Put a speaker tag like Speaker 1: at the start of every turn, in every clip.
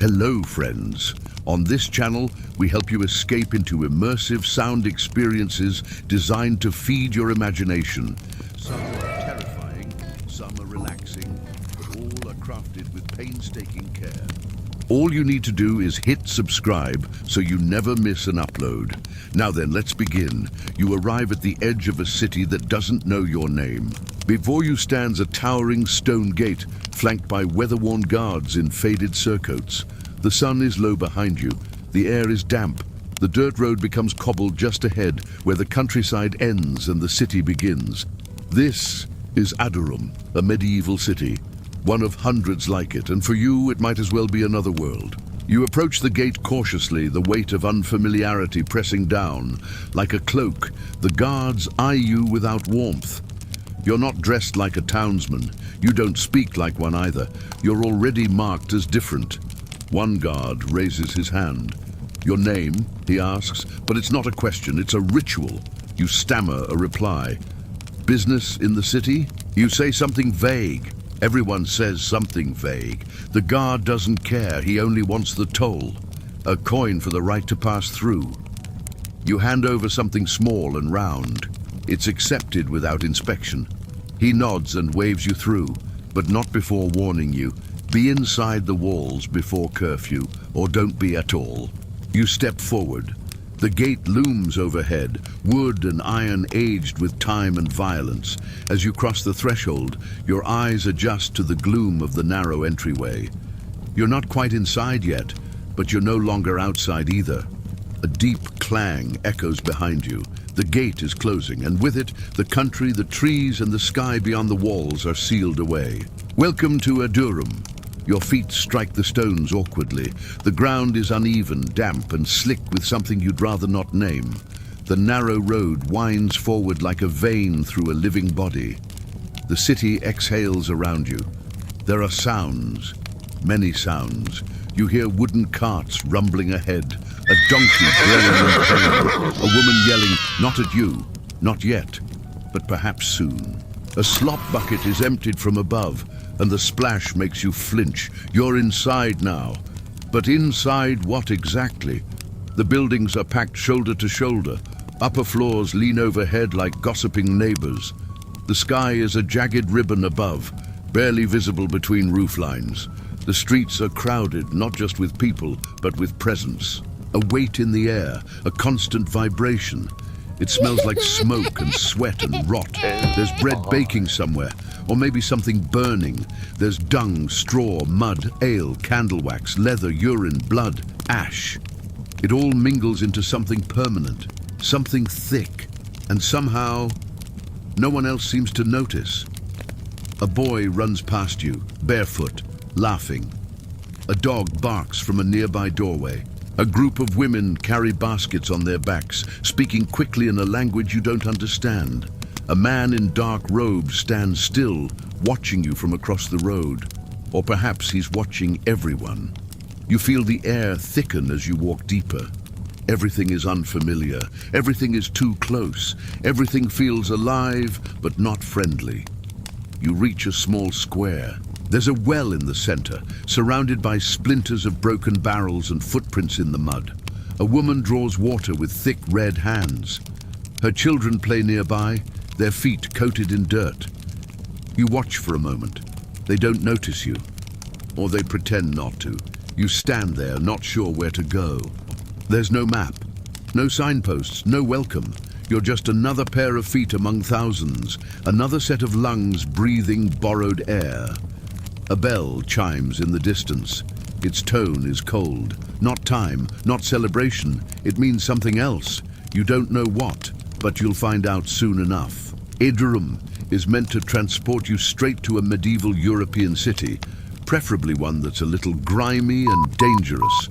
Speaker 1: Hello, friends. On this channel, we help you escape into immersive sound experiences designed to feed your imagination. Some are terrifying, some are relaxing, but all are crafted with painstaking care. All you need to do is hit subscribe so you never miss an upload. Now then, let's begin. You arrive at the edge of a city that doesn't know your name. Before you stands a towering stone gate, flanked by weather-worn guards in faded surcoats. The sun is low behind you. The air is damp. The dirt road becomes cobbled just ahead, where the countryside ends and the city begins. This is Adurum, a medieval city. One of hundreds like it, and for you, it might as well be another world. You approach the gate cautiously, the weight of unfamiliarity pressing down. Like a cloak, the guards eye you without warmth. You're not dressed like a townsman. You don't speak like one either. You're already marked as different. One guard raises his hand. Your name, he asks, but it's not a question, it's a ritual. You stammer a reply. Business in the city? You say something vague. Everyone says something vague. The guard doesn't care, he only wants the toll. A coin for the right to pass through. You hand over something small and round. It's accepted without inspection. He nods and waves you through, but not before warning you. Be inside the walls before curfew, or don't be at all. You step forward. The gate looms overhead, wood and iron aged with time and violence. As you cross the threshold, your eyes adjust to the gloom of the narrow entryway. You're not quite inside yet, but you're no longer outside either. A deep clang echoes behind you. The gate is closing, and with it, the country, the trees, and the sky beyond the walls are sealed away. Welcome to Adurum. Your feet strike the stones awkwardly. The ground is uneven, damp, and slick with something you'd rather not name. The narrow road winds forward like a vein through a living body. The city exhales around you. There are sounds, many sounds. You hear wooden carts rumbling ahead, a donkey braying in pain, a woman yelling, "Not at you, not yet, but perhaps soon." A slop bucket is emptied from above, and the splash makes you flinch. You're inside now. But inside what exactly? The buildings are packed shoulder to shoulder. Upper floors lean overhead like gossiping neighbors. The sky is a jagged ribbon above, barely visible between roof lines. The streets are crowded, not just with people, but with presence. A weight in the air, a constant vibration. It smells like smoke and sweat and rot. There's bread baking somewhere, or maybe something burning. There's dung, straw, mud, ale, candle wax, leather, urine, blood, ash. It all mingles into something permanent, something thick, and somehow no one else seems to notice. A boy runs past you, barefoot, laughing. A dog barks from a nearby doorway. A group of women carry baskets on their backs, speaking quickly in a language you don't understand. A man in dark robes stands still, watching you from across the road. Or perhaps he's watching everyone. You feel the air thicken as you walk deeper. Everything is unfamiliar. Everything is too close. Everything feels alive, but not friendly. You reach a small square. There's a well in the center, surrounded by splinters of broken barrels and footprints in the mud. A woman draws water with thick red hands. Her children play nearby, their feet coated in dirt. You watch for a moment. They don't notice you, or they pretend not to. You stand there, not sure where to go. There's no map, no signposts, no welcome. You're just another pair of feet among thousands, another set of lungs breathing borrowed air. A bell chimes in the distance. Its tone is cold. Not time, not celebration. It means something else. You don't know what, but you'll find out soon enough. Adurum is meant to transport you straight to a medieval European city, preferably one that's a little grimy and dangerous.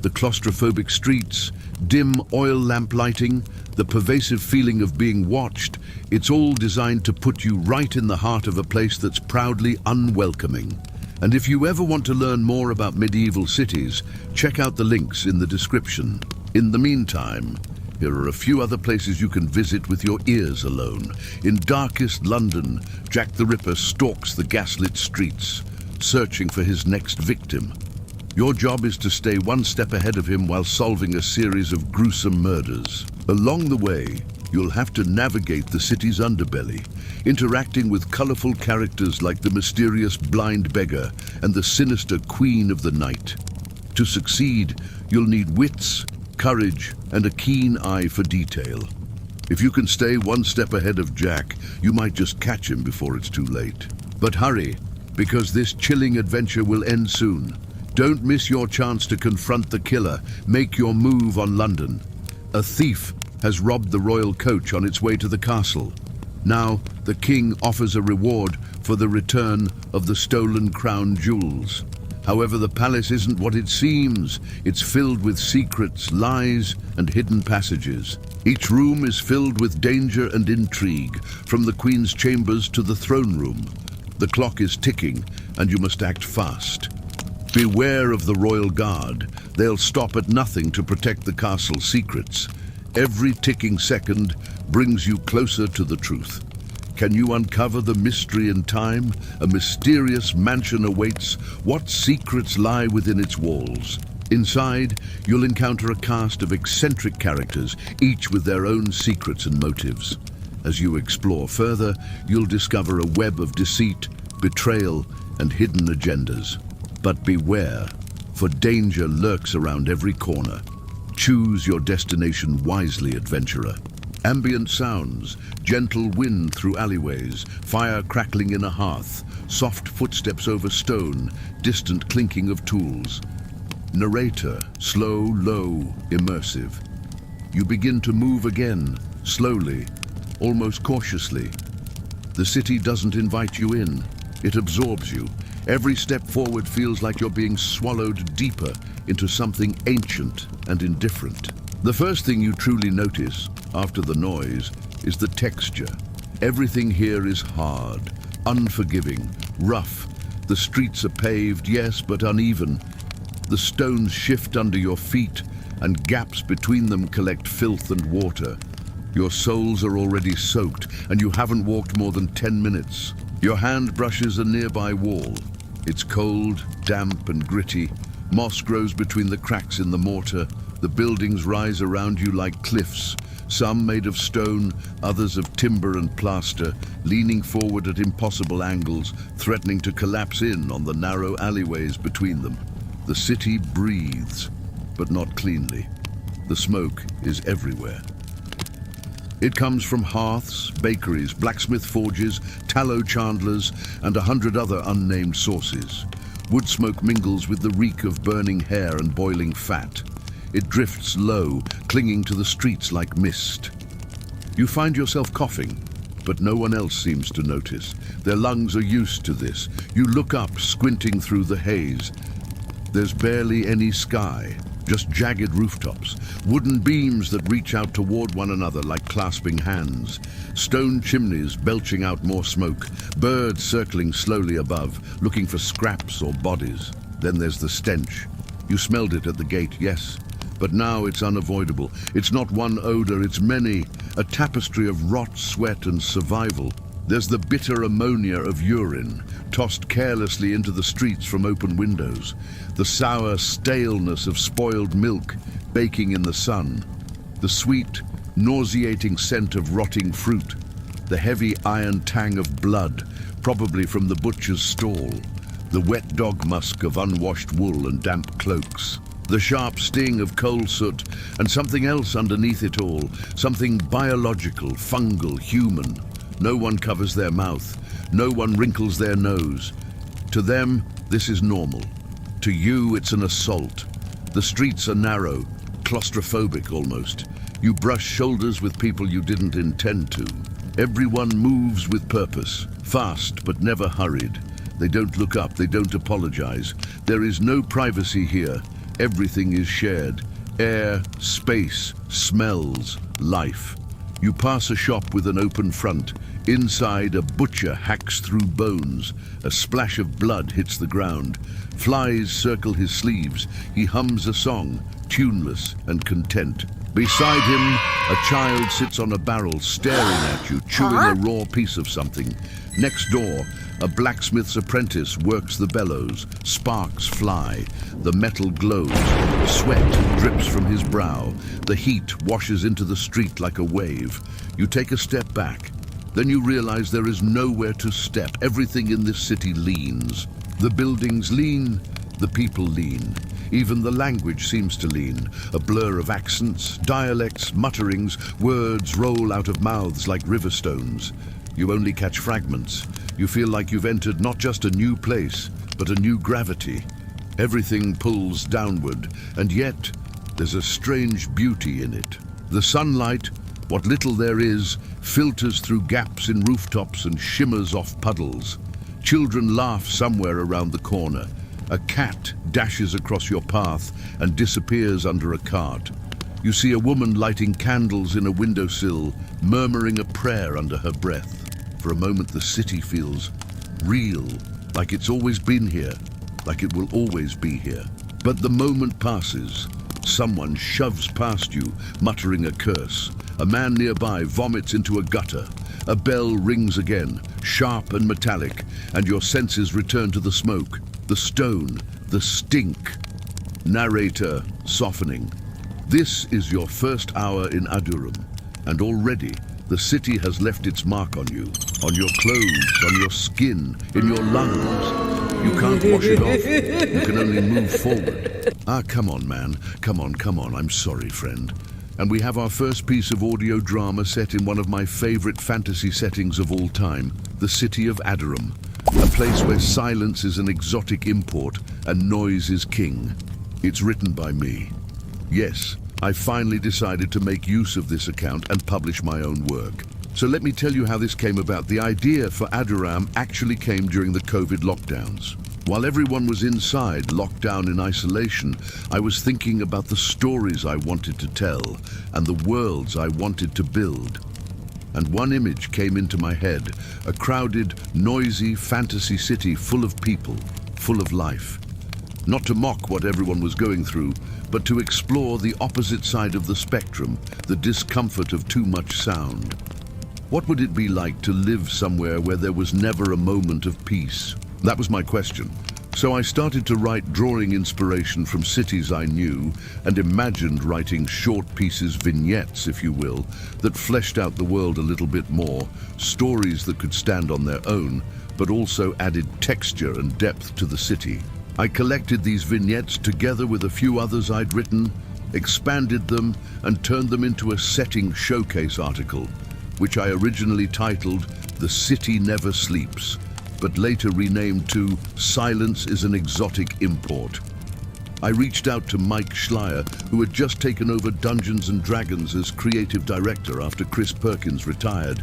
Speaker 1: The claustrophobic streets, dim oil lamp lighting, the pervasive feeling of being watched, it's all designed to put you right in the heart of a place that's proudly unwelcoming. And if you ever want to learn more about medieval cities, check out the links in the description. In the meantime, here are a few other places you can visit with your ears alone. In darkest London, Jack the Ripper stalks the gaslit streets, searching for his next victim. Your job is to stay one step ahead of him while solving a series of gruesome murders. Along the way, you'll have to navigate the city's underbelly, interacting with colorful characters like the mysterious blind beggar and the sinister queen of the night. To succeed, you'll need wits, courage, and a keen eye for detail. If you can stay one step ahead of Jack, you might just catch him before it's too late. But hurry, because this chilling adventure will end soon. Don't miss your chance to confront the killer. Make your move on London. A thief has robbed the royal coach on its way to the castle. Now, the king offers a reward for the return of the stolen crown jewels. However, the palace isn't what it seems. It's filled with secrets, lies, and hidden passages. Each room is filled with danger and intrigue, from the queen's chambers to the throne room. The clock is ticking, and you must act fast. Beware of the royal guard. They'll stop at nothing to protect the castle's secrets. Every ticking second brings you closer to the truth. Can you uncover the mystery in time? A mysterious mansion awaits. What secrets lie within its walls? Inside, you'll encounter a cast of eccentric characters, each with their own secrets and motives. As you explore further, you'll discover a web of deceit, betrayal, and hidden agendas. But beware, for danger lurks around every corner. Choose your destination wisely, adventurer. Ambient sounds, gentle wind through alleyways, fire crackling in a hearth, soft footsteps over stone, distant clinking of tools. Narrator, slow, low, immersive. You begin to move again, slowly, almost cautiously. The city doesn't invite you in, it absorbs you. Every step forward feels like you're being swallowed deeper into something ancient and indifferent. The first thing you truly notice, after the noise, is the texture. Everything here is hard, unforgiving, rough. The streets are paved, yes, but uneven. The stones shift under your feet, and gaps between them collect filth and water. Your soles are already soaked, and you haven't walked more than 10 minutes. Your hand brushes a nearby wall. It's cold, damp, and gritty. Moss grows between the cracks in the mortar. The buildings rise around you like cliffs, some made of stone, others of timber and plaster, leaning forward at impossible angles, threatening to collapse in on the narrow alleyways between them. The city breathes, but not cleanly. The smoke is everywhere. It comes from hearths, bakeries, blacksmith forges, tallow chandlers, and 100 other unnamed sources. Wood smoke mingles with the reek of burning hair and boiling fat. It drifts low, clinging to the streets like mist. You find yourself coughing, but no one else seems to notice. Their lungs are used to this. You look up, squinting through the haze. There's barely any sky, just jagged rooftops, wooden beams that reach out toward one another like clasping hands, stone chimneys belching out more smoke, birds circling slowly above, looking for scraps or bodies. Then there's the stench. You smelled it at the gate, yes, but now it's unavoidable. It's not one odor, it's many, a tapestry of rot, sweat, and survival. There's the bitter ammonia of urine, tossed carelessly into the streets from open windows. The sour staleness of spoiled milk, baking in the sun. The sweet, nauseating scent of rotting fruit. The heavy iron tang of blood, probably from the butcher's stall. The wet dog musk of unwashed wool and damp cloaks. The sharp sting of coal soot, and something else underneath it all. Something biological, fungal, human. No one covers their mouth. No one wrinkles their nose. To them, this is normal. To you, it's an assault. The streets are narrow, claustrophobic almost. You brush shoulders with people you didn't intend to. Everyone moves with purpose, fast but never hurried. They don't look up, they don't apologize. There is no privacy here. Everything is shared. Air, space, smells, life. You pass a shop with an open front. Inside, a butcher hacks through bones. A splash of blood hits the ground. Flies circle his sleeves. He hums a song, tuneless and content. Beside him, a child sits on a barrel staring at you, chewing a raw piece of something. Next door, a blacksmith's apprentice works the bellows. Sparks fly. The metal glows. Sweat drips from his brow. The heat washes into the street like a wave. You take a step back. Then you realize there is nowhere to step. Everything in this city leans. The buildings lean. The people lean. Even the language seems to lean. A blur of accents, dialects, mutterings, words roll out of mouths like river stones. You only catch fragments. You feel like you've entered not just a new place, but a new gravity. Everything pulls downward, and yet there's a strange beauty in it. The sunlight, what little there is, filters through gaps in rooftops and shimmers off puddles. Children laugh somewhere around the corner. A cat dashes across your path and disappears under a cart. You see a woman lighting candles in a windowsill, murmuring a prayer under her breath. For a moment the city feels real, like it's always been here, like it will always be here. But the moment passes. Someone shoves past you, muttering a curse. A man nearby vomits into a gutter. A bell rings again, sharp and metallic, and your senses return to the smoke, the stone, the stink. Narrator softening. This is your first hour in Adurum, and already the city has left its mark on you, on your clothes, on your skin, in your lungs. You can't wash it off. You can only move forward. Ah, come on, man. Come on. I'm sorry, friend. And we have our first piece of audio drama set in one of my favorite fantasy settings of all time, the city of Adurum, a place where silence is an exotic import and noise is king. It's written by me. Yes, I finally decided to make use of this account and publish my own work. So let me tell you how this came about. The idea for Adurum actually came during the COVID lockdowns. While everyone was inside, locked down in isolation, I was thinking about the stories I wanted to tell and the worlds I wanted to build. And one image came into my head, a crowded, noisy fantasy city full of people, full of life. Not to mock what everyone was going through, but to explore the opposite side of the spectrum, the discomfort of too much sound. What would it be like to live somewhere where there was never a moment of peace? That was my question. So I started to write, drawing inspiration from cities I knew, and imagined writing short pieces, vignettes, if you will, that fleshed out the world a little bit more, stories that could stand on their own, but also added texture and depth to the city. I collected these vignettes together with a few others I'd written, expanded them, and turned them into a setting showcase article, which I originally titled The City Never Sleeps, but later renamed to Silence is an Exotic Import. I reached out to Mike Schleier, who had just taken over Dungeons & Dragons as creative director after Chris Perkins retired.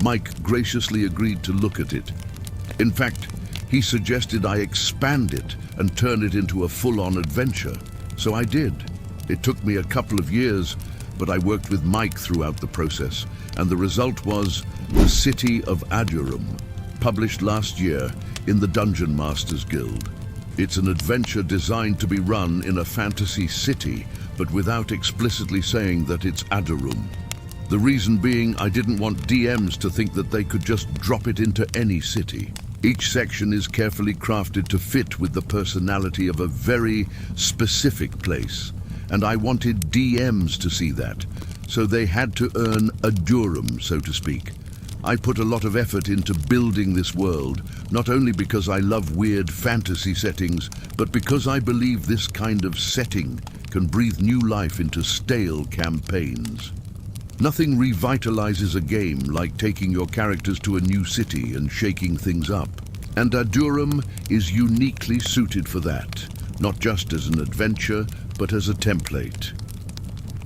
Speaker 1: Mike graciously agreed to look at it. In fact, he suggested I expand it and turn it into a full-on adventure. So I did. It took me a couple of years, but I worked with Mike throughout the process, and the result was The City of Adurum, published last year in the Dungeon Masters Guild. It's an adventure designed to be run in a fantasy city, but without explicitly saying that it's Adurum. The reason being, I didn't want DMs to think that they could just drop it into any city. Each section is carefully crafted to fit with the personality of a very specific place, and I wanted DMs to see that, so they had to earn Adurum, so to speak. I put a lot of effort into building this world, not only because I love weird fantasy settings, but because I believe this kind of setting can breathe new life into stale campaigns. Nothing revitalizes a game like taking your characters to a new city and shaking things up. And Adurum is uniquely suited for that, not just as an adventure, but as a template.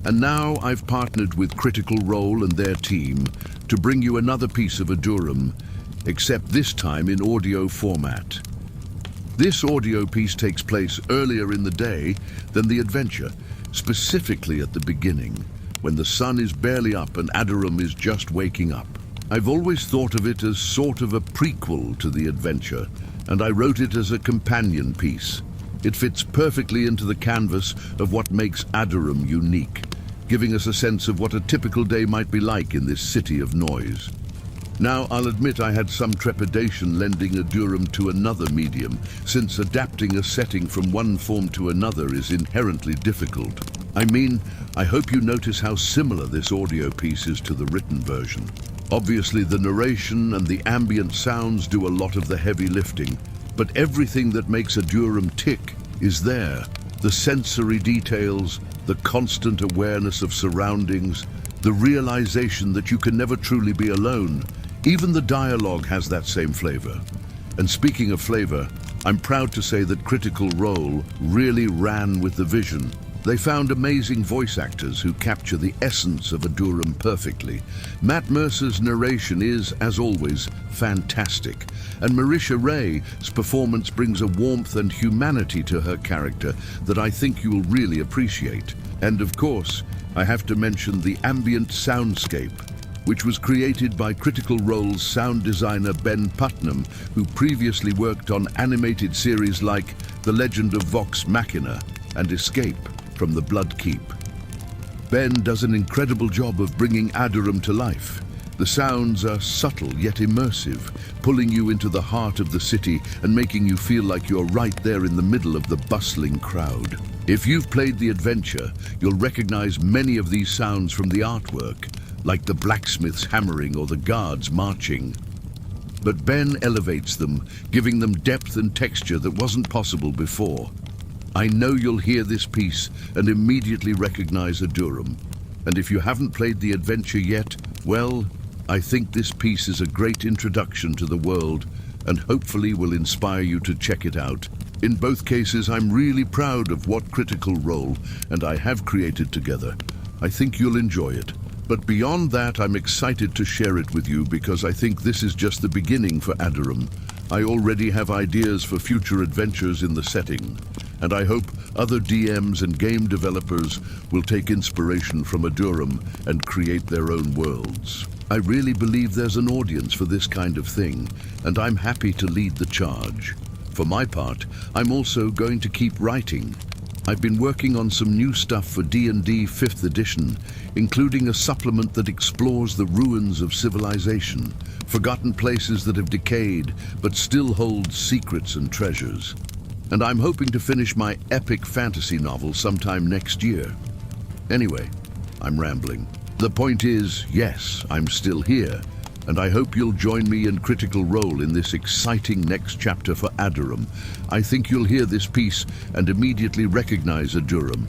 Speaker 1: And now I've partnered with Critical Role and their team to bring you another piece of Adurum, except this time in audio format. This audio piece takes place earlier in the day than the adventure, specifically at the beginning, when the sun is barely up and Adurum is just waking up. I've always thought of it as sort of a prequel to the adventure, and I wrote it as a companion piece. It fits perfectly into the canvas of what makes Adurum unique, giving us a sense of what a typical day might be like in this city of noise. Now, I'll admit I had some trepidation lending a Durham to another medium, since adapting a setting from one form to another is inherently difficult. I mean, I hope you notice how similar this audio piece is to the written version. Obviously, the narration and the ambient sounds do a lot of the heavy lifting, but everything that makes a Durham tick is there. The sensory details, the constant awareness of surroundings, the realization that you can never truly be alone. Even the dialogue has that same flavor. And speaking of flavor, I'm proud to say that Critical Role really ran with the vision. They found amazing voice actors who capture the essence of a Durham perfectly. Matt Mercer's narration is, as always, fantastic. And Marisha Ray's performance brings a warmth and humanity to her character that I think you'll really appreciate. And of course, I have to mention the ambient soundscape, which was created by Critical Role's sound designer Ben Putnam, who previously worked on animated series like The Legend of Vox Machina and Escape from the Blood Keep. Ben does an incredible job of bringing Aduram to life. The sounds are subtle yet immersive, pulling you into the heart of the city and making you feel like you're right there in the middle of the bustling crowd. If you've played the adventure, you'll recognize many of these sounds from the artwork, like the blacksmiths hammering or the guards marching. But Ben elevates them, giving them depth and texture that wasn't possible before. I know you'll hear this piece and immediately recognize a Durham. And if you haven't played the adventure yet, well, I think this piece is a great introduction to the world and hopefully will inspire you to check it out. In both cases, I'm really proud of what Critical Role and I have created together. I think you'll enjoy it. But beyond that, I'm excited to share it with you because I think this is just the beginning for Aduram. I already have ideas for future adventures in the setting, and I hope other DMs and game developers will take inspiration from Aduram and create their own worlds. I really believe there's an audience for this kind of thing, and I'm happy to lead the charge. For my part, I'm also going to keep writing. I've been working on some new stuff for D&D 5th edition, including a supplement that explores the ruins of civilization, forgotten places that have decayed but still hold secrets and treasures. And I'm hoping to finish my epic fantasy novel sometime next year. Anyway, I'm rambling. The point is, yes, I'm still here, and I hope you'll join me in Critical Role in this exciting next chapter for Aduram. I think you'll hear this piece and immediately recognize Aduram.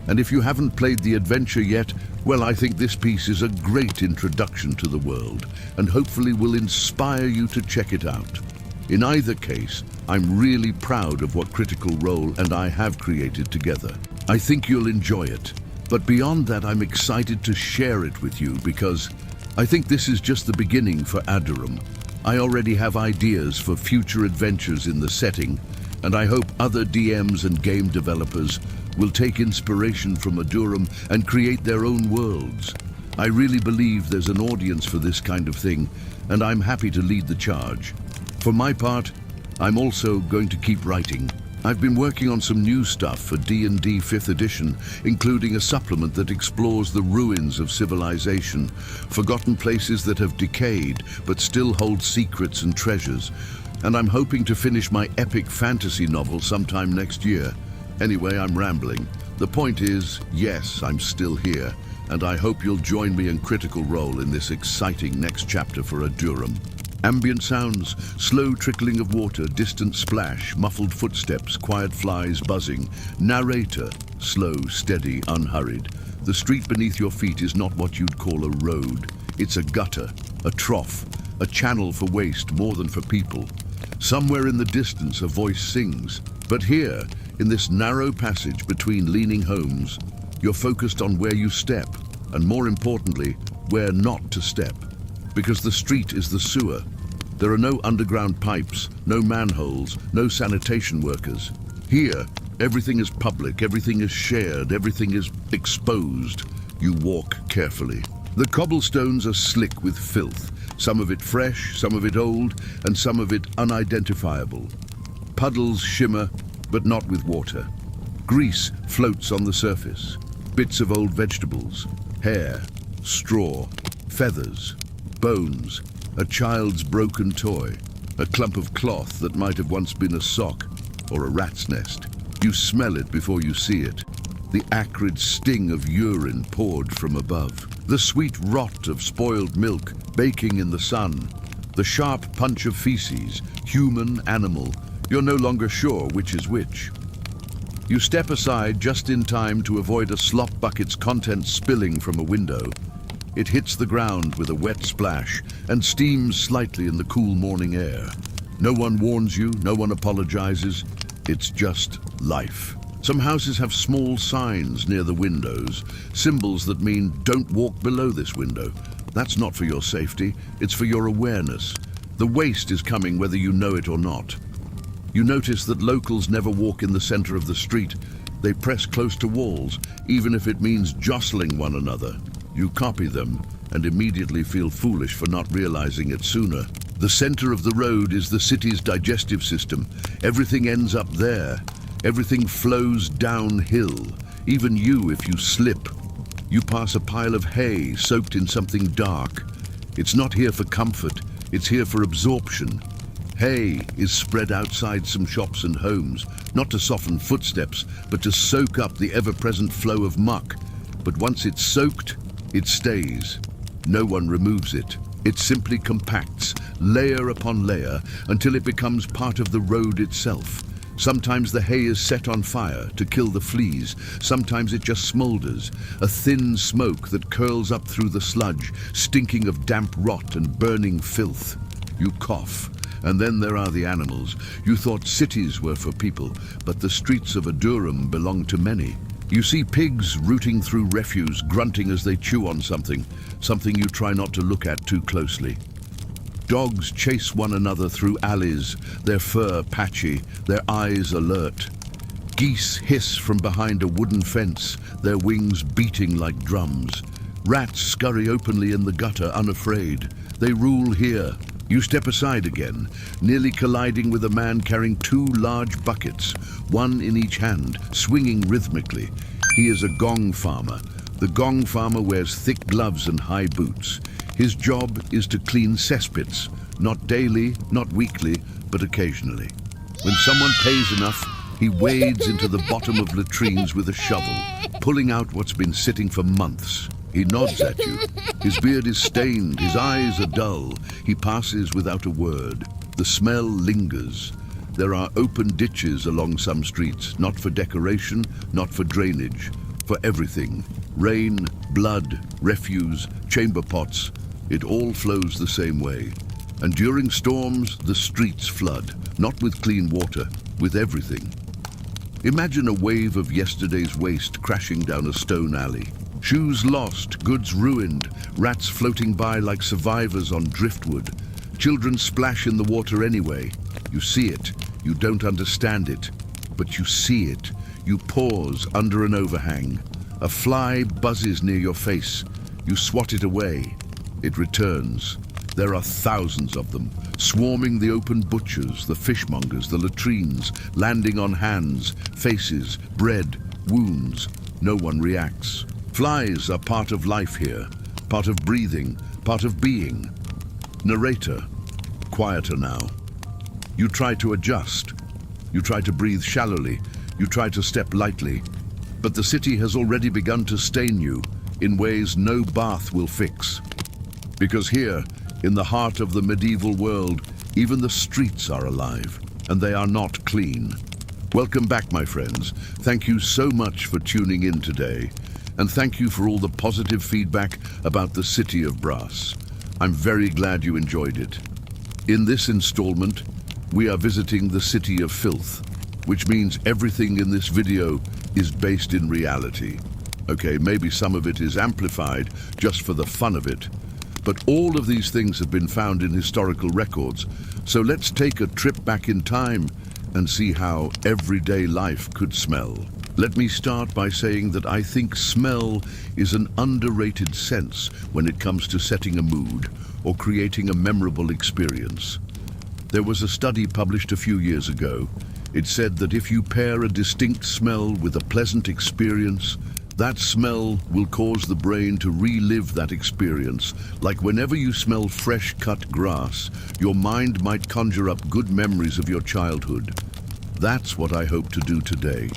Speaker 1: And if you haven't played the adventure yet, well, I think this piece is a great introduction to the world, and hopefully will inspire you to check it out. In either case, I'm really proud of what Critical Role and I have created together. I think you'll enjoy it. But beyond that, I'm excited to share it with you because I think this is just the beginning for Aduram. I already have ideas for future adventures in the setting, and I hope other DMs and game developers will take inspiration from Aduram and create their own worlds. I really believe there's an audience for this kind of thing, and I'm happy to lead the charge. For my part, I'm also going to keep writing. I've been working on some new stuff for D&D 5th edition, including a supplement that explores the ruins of civilization, forgotten places that have decayed but still hold secrets and treasures. And I'm hoping to finish my epic fantasy novel sometime next year. Anyway, I'm rambling. The point is, yes, I'm still here, and I hope you'll join me in Critical Role in this exciting next chapter for Aduram. Ambient sounds, slow trickling of water, distant splash, muffled footsteps, quiet flies buzzing. Narrator, slow, steady, unhurried. The street beneath your feet is not what you'd call a road. It's a gutter, a trough, a channel for waste more than for people. Somewhere in the distance a voice sings, but here, in this narrow passage between leaning homes, you're focused on where you step, and more importantly, where not to step. Because the street is the sewer. There are no underground pipes, no manholes, no sanitation workers. Here, everything is public, everything is shared, everything is exposed. You walk carefully. The cobblestones are slick with filth, some of it fresh, some of it old, and some of it unidentifiable. Puddles shimmer, but not with water. Grease floats on the surface. Bits of old vegetables, hair, straw, feathers, bones, a child's broken toy, a clump of cloth that might have once been a sock or a rat's nest. You smell it before you see it. The acrid sting of urine poured from above. The sweet rot of spoiled milk baking in the sun. The sharp punch of feces, human, animal. You're no longer sure which is which. You step aside just in time to avoid a slop bucket's contents spilling from a window. It hits the ground with a wet splash and steams slightly in the cool morning air. No one warns you, no one apologizes. It's just life. Some houses have small signs near the windows, symbols that mean don't walk below this window. That's not for your safety, it's for your awareness. The waste is coming whether you know it or not. You notice that locals never walk in the center of the street. They press close to walls, even if it means jostling one another. You copy them and immediately feel foolish for not realizing it sooner. The center of the road is the city's digestive system. Everything ends up there. Everything flows downhill, even you if you slip. You pass a pile of hay soaked in something dark. It's not here for comfort, it's here for absorption. Hay is spread outside some shops and homes, not to soften footsteps, but to soak up the ever-present flow of muck. But once it's soaked, it stays. No one removes it. It simply compacts, layer upon layer, until it becomes part of the road itself. Sometimes the hay is set on fire to kill the fleas. Sometimes it just smolders, a thin smoke that curls up through the sludge, stinking of damp rot and burning filth. You cough. And then there are the animals. You thought cities were for people, but the streets of Adurum belong to many. You see pigs rooting through refuse, grunting as they chew on something you try not to look at too closely. Dogs chase one another through alleys, their fur patchy, their eyes alert. Geese hiss from behind a wooden fence, their wings beating like drums. Rats scurry openly in the gutter, unafraid. They rule here. You step aside again, nearly colliding with a man carrying two large buckets, one in each hand, swinging rhythmically. He is a gong farmer. The gong farmer wears thick gloves and high boots. His job is to clean cesspits, not daily, not weekly, but occasionally. When someone pays enough, he wades into the bottom of latrines with a shovel, pulling out what's been sitting for months. He nods at you. His beard is stained, his eyes are dull. He passes without a word. The smell lingers. There are open ditches along some streets, not for decoration, not for drainage, for everything. Rain, blood, refuse, chamber pots, it all flows the same way. And during storms, the streets flood, not with clean water, with everything. Imagine a wave of yesterday's waste crashing down a stone alley. Shoes lost, goods ruined, rats floating by like survivors on driftwood. Children splash in the water anyway. You see it, you don't understand it, but you see it. You pause under an overhang. A fly buzzes near your face. You swat it away. It returns. There are thousands of them, swarming the open butchers, the fishmongers, the latrines, landing on hands, faces, bread, wounds. No one reacts. Flies are part of life here, part of breathing, part of being. Narrator, quieter now. You try to adjust. You try to breathe shallowly. You try to step lightly. But the city has already begun to stain you in ways no bath will fix. Because here, in the heart of the medieval world, even the streets are alive, and they are not clean. Welcome back, my friends. Thank you so much for tuning in today. And thank you for all the positive feedback about the City of Brass. I'm very glad you enjoyed it. In this installment, we are visiting the City of Filth, which means everything in this video is based in reality. Okay, maybe some of it is amplified just for the fun of it, but all of these things have been found in historical records. So let's take a trip back in time and see how everyday life could smell. Let me start by saying that I think smell is an underrated sense when it comes to setting a mood or creating a memorable experience. There was a study published a few years ago. It said that if you pair a distinct smell with a pleasant experience, That smell will cause the brain to relive that experience, like whenever you smell fresh cut grass, your mind might conjure up good memories of your childhood. That's what I hope to do today,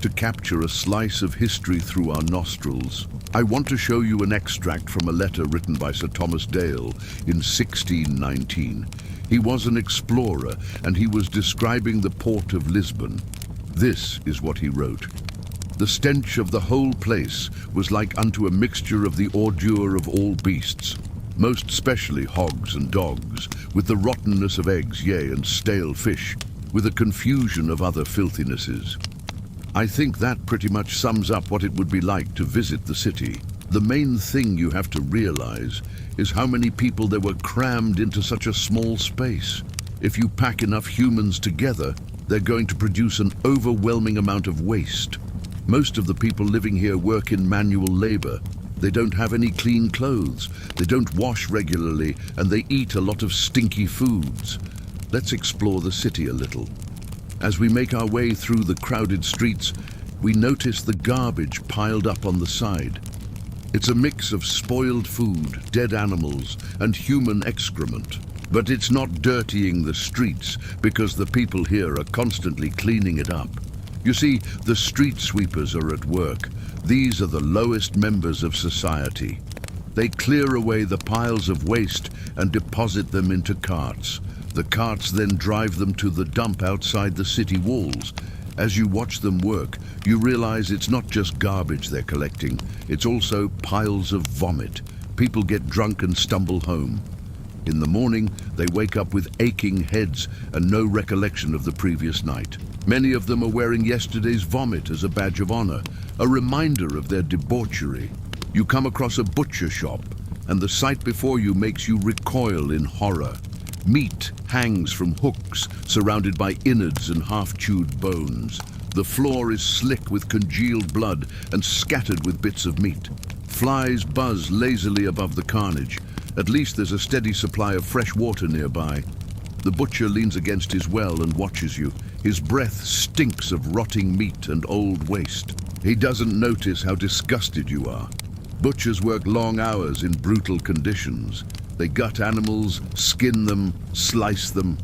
Speaker 1: to capture a slice of history through our nostrils. I want to show you an extract from a letter written by Sir Thomas Dale in 1619. He was an explorer, and he was describing the port of Lisbon. This is what he wrote. The stench of the whole place was like unto a mixture of the ordure of all beasts, most specially hogs and dogs, with the rottenness of eggs, yea, and stale fish, with a confusion of other filthinesses. I think that pretty much sums up what it would be like to visit the city. The main thing you have to realize is how many people there were crammed into such a small space. If you pack enough humans together, they're going to produce an overwhelming amount of waste. Most of the people living here work in manual labor. They don't have any clean clothes, they don't wash regularly, and they eat a lot of stinky foods. Let's explore the city a little. As we make our way through the crowded streets, we notice the garbage piled up on the side. It's a mix of spoiled food, dead animals, and human excrement. But it's not dirtying the streets, because the people here are constantly cleaning it up. You see, the street sweepers are at work. These are the lowest members of society. They clear away the piles of waste and deposit them into carts. The carts then drive them to the dump outside the city walls. As you watch them work, you realize it's not just garbage they're collecting, it's also piles of vomit. People get drunk and stumble home. In the morning, they wake up with aching heads and no recollection of the previous night. Many of them are wearing yesterday's vomit as a badge of honor, a reminder of their debauchery. You come across a butcher shop, and the sight before you makes you recoil in horror. Meat hangs from hooks, surrounded by innards and half-chewed bones. The floor is slick with congealed blood and scattered with bits of meat. Flies buzz lazily above the carnage. At least there's a steady supply of fresh water nearby. The butcher leans against his well and watches you. His breath stinks of rotting meat and old waste. He doesn't notice how disgusted you are. Butchers work long hours in brutal conditions. They gut animals, skin them, slice them.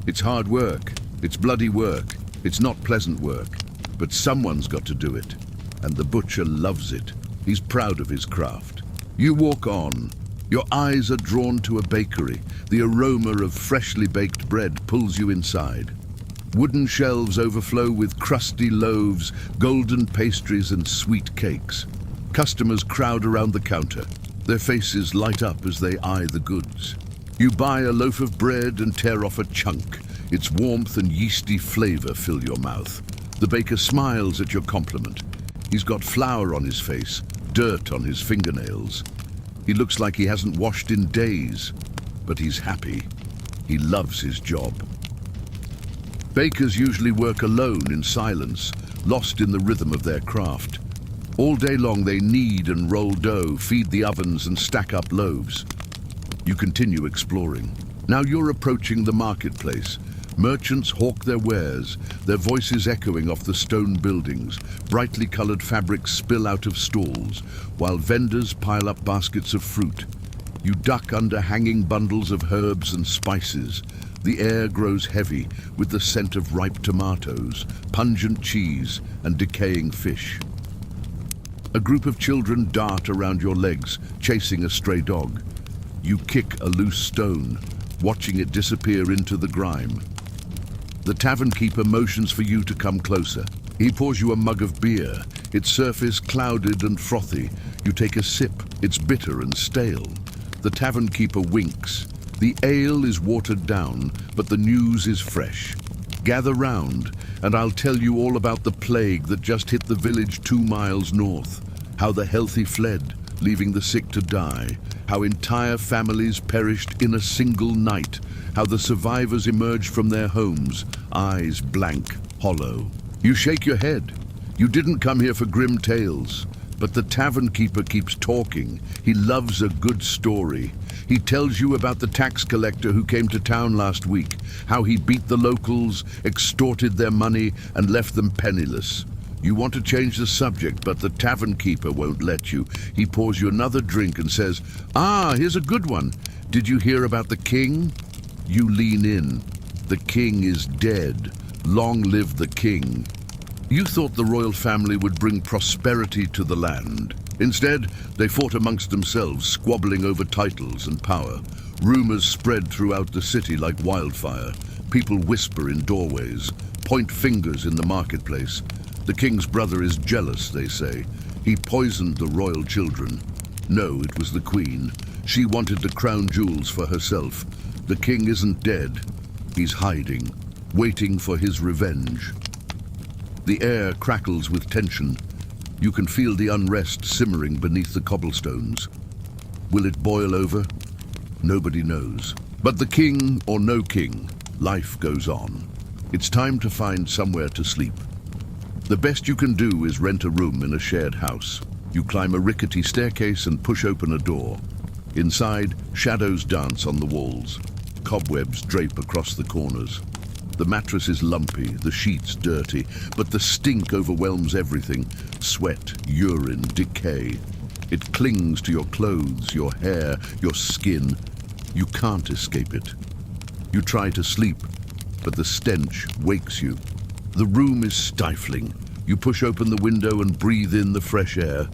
Speaker 1: It's hard work. It's bloody work. It's not pleasant work. But someone's got to do it. And the butcher loves it. He's proud of his craft. You walk on. Your eyes are drawn to a bakery. The aroma of freshly baked bread pulls you inside. Wooden shelves overflow with crusty loaves, golden pastries, and sweet cakes. Customers crowd around the counter. Their faces light up as they eye the goods. You buy a loaf of bread and tear off a chunk. Its warmth and yeasty flavor fill your mouth. The baker smiles at your compliment. He's got flour on his face, dirt on his fingernails. He looks like he hasn't washed in days, but he's happy. He loves his job. Bakers usually work alone in silence, lost in the rhythm of their craft. All day long they knead and roll dough, feed the ovens and stack up loaves. You continue exploring. Now you're approaching the marketplace. Merchants hawk their wares, their voices echoing off the stone buildings. Brightly colored fabrics spill out of stalls, while vendors pile up baskets of fruit. You duck under hanging bundles of herbs and spices. The air grows heavy with the scent of ripe tomatoes, pungent cheese, and decaying fish. A group of children dart around your legs, chasing a stray dog. You kick a loose stone, watching it disappear into the grime. The tavern keeper motions for you to come closer. He pours you a mug of beer, its surface clouded and frothy. You take a sip. It's bitter and stale. The tavern keeper winks. The ale is watered down, but the news is fresh. Gather round, and I'll tell you all about the plague that just hit the village 2 miles north. How the healthy fled, leaving the sick to die. How entire families perished in a single night. How the survivors emerged from their homes, eyes blank, hollow. You shake your head. You didn't come here for grim tales. But the tavern keeper keeps talking. He loves a good story. He tells you about the tax collector who came to town last week, how he beat the locals, extorted their money, and left them penniless. You want to change the subject, but the tavern keeper won't let you. He pours you another drink and says, "Ah, here's a good one. Did you hear about the king?" You lean in. The king is dead. Long live the king. You thought the royal family would bring prosperity to the land. Instead, they fought amongst themselves, squabbling over titles and power. Rumors spread throughout the city like wildfire. People whisper in doorways, point fingers in the marketplace. The king's brother is jealous, they say. He poisoned the royal children. No, it was the queen. She wanted the crown jewels for herself. The king isn't dead. He's hiding, waiting for his revenge. The air crackles with tension. You can feel the unrest simmering beneath the cobblestones. Will it boil over? Nobody knows. But the king or no king, life goes on. It's time to find somewhere to sleep. The best you can do is rent a room in a shared house. You climb a rickety staircase and push open a door. Inside, shadows dance on the walls. Cobwebs drape across the corners. The mattress is lumpy, the sheets dirty, but the stink overwhelms everything. Sweat, urine, decay. It clings to your clothes, your hair, your skin. You can't escape it. You try to sleep, but the stench wakes you. The room is stifling. You push open the window and breathe in the fresh air.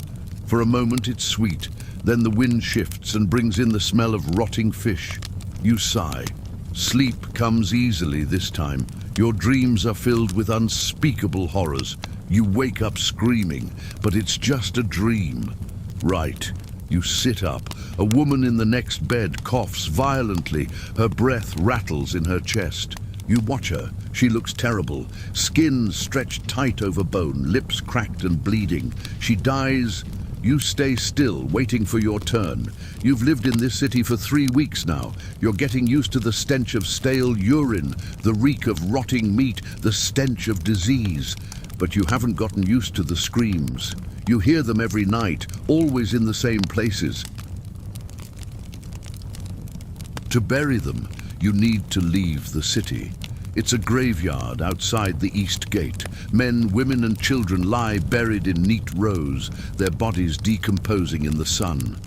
Speaker 1: For a moment it's sweet, then the wind shifts and brings in the smell of rotting fish. You sigh. Sleep comes easily this time. Your dreams are filled with unspeakable horrors. You wake up screaming, but it's just a dream. Right. You sit up. A woman in the next bed coughs violently. Her breath rattles in her chest. You watch her. She looks terrible. Skin stretched tight over bone, lips cracked and bleeding. She dies. You stay still, waiting for your turn. You've lived in this city for 3 weeks now. You're getting used to the stench of stale urine, the reek of rotting meat, the stench of disease. But you haven't gotten used to the screams. You hear them every night, always in the same places. To bury them, you need to leave the city. It's a graveyard outside the east gate. Men, women and children lie buried in neat rows, their bodies decomposing in the sun.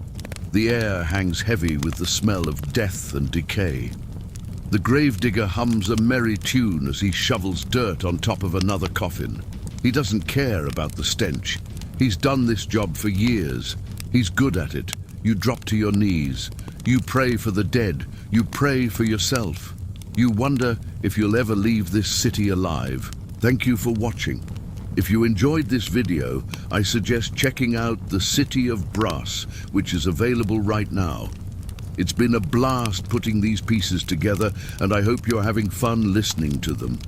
Speaker 1: The air hangs heavy with the smell of death and decay. The gravedigger hums a merry tune as he shovels dirt on top of another coffin. He doesn't care about the stench. He's done this job for years. He's good at it. You drop to your knees. You pray for the dead. You pray for yourself. You wonder if you'll ever leave this city alive. Thank you for watching. If you enjoyed this video, I suggest checking out The City of Brass, which is available right now. It's been a blast putting these pieces together, and I hope you're having fun listening to them.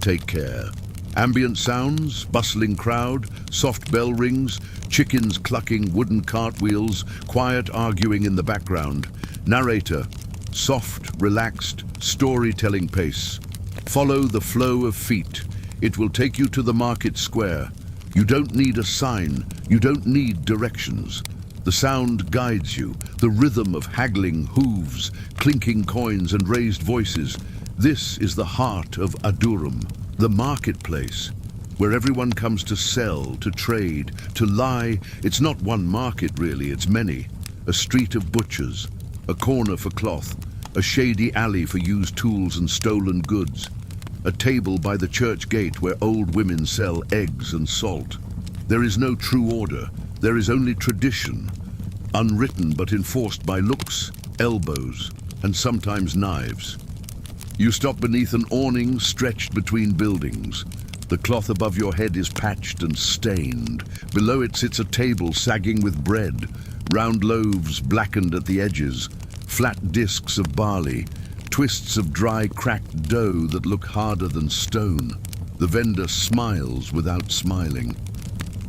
Speaker 1: Take care. Ambient sounds, bustling crowd, soft bell rings, chickens clucking wooden cartwheels, quiet arguing in the background. Narrator, soft, relaxed, storytelling pace. Follow the flow of feet. It will take you to the market square. You don't need a sign. You don't need directions. The sound guides you, the rhythm of haggling hooves, clinking coins and raised voices. This is the heart of Adurum, the marketplace, where everyone comes to sell, to trade, to lie. It's not one market really, it's many. A street of butchers, a corner for cloth, a shady alley for used tools and stolen goods, a table by the church gate where old women sell eggs and salt. There is no true order, there is only tradition, unwritten but enforced by looks, elbows, and sometimes knives. You stop beneath an awning stretched between buildings. The cloth above your head is patched and stained. Below it sits a table sagging with bread, round loaves blackened at the edges, flat discs of barley, twists of dry cracked dough that look harder than stone. The vendor smiles without smiling.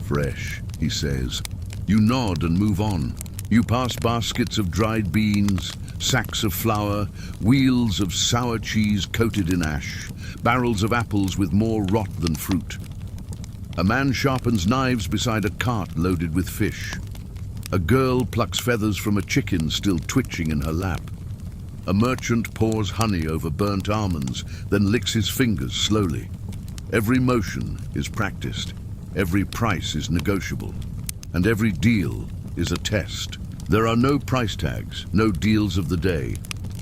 Speaker 1: Fresh, he says. You nod and move on. You pass baskets of dried beans, sacks of flour, wheels of sour cheese coated in ash, barrels of apples with more rot than fruit. A man sharpens knives beside a cart loaded with fish. A girl plucks feathers from a chicken still twitching in her lap. A merchant pours honey over burnt almonds, then licks his fingers slowly. Every motion is practiced. Every price is negotiable, and every deal is a test. There are no price tags, no deals of the day.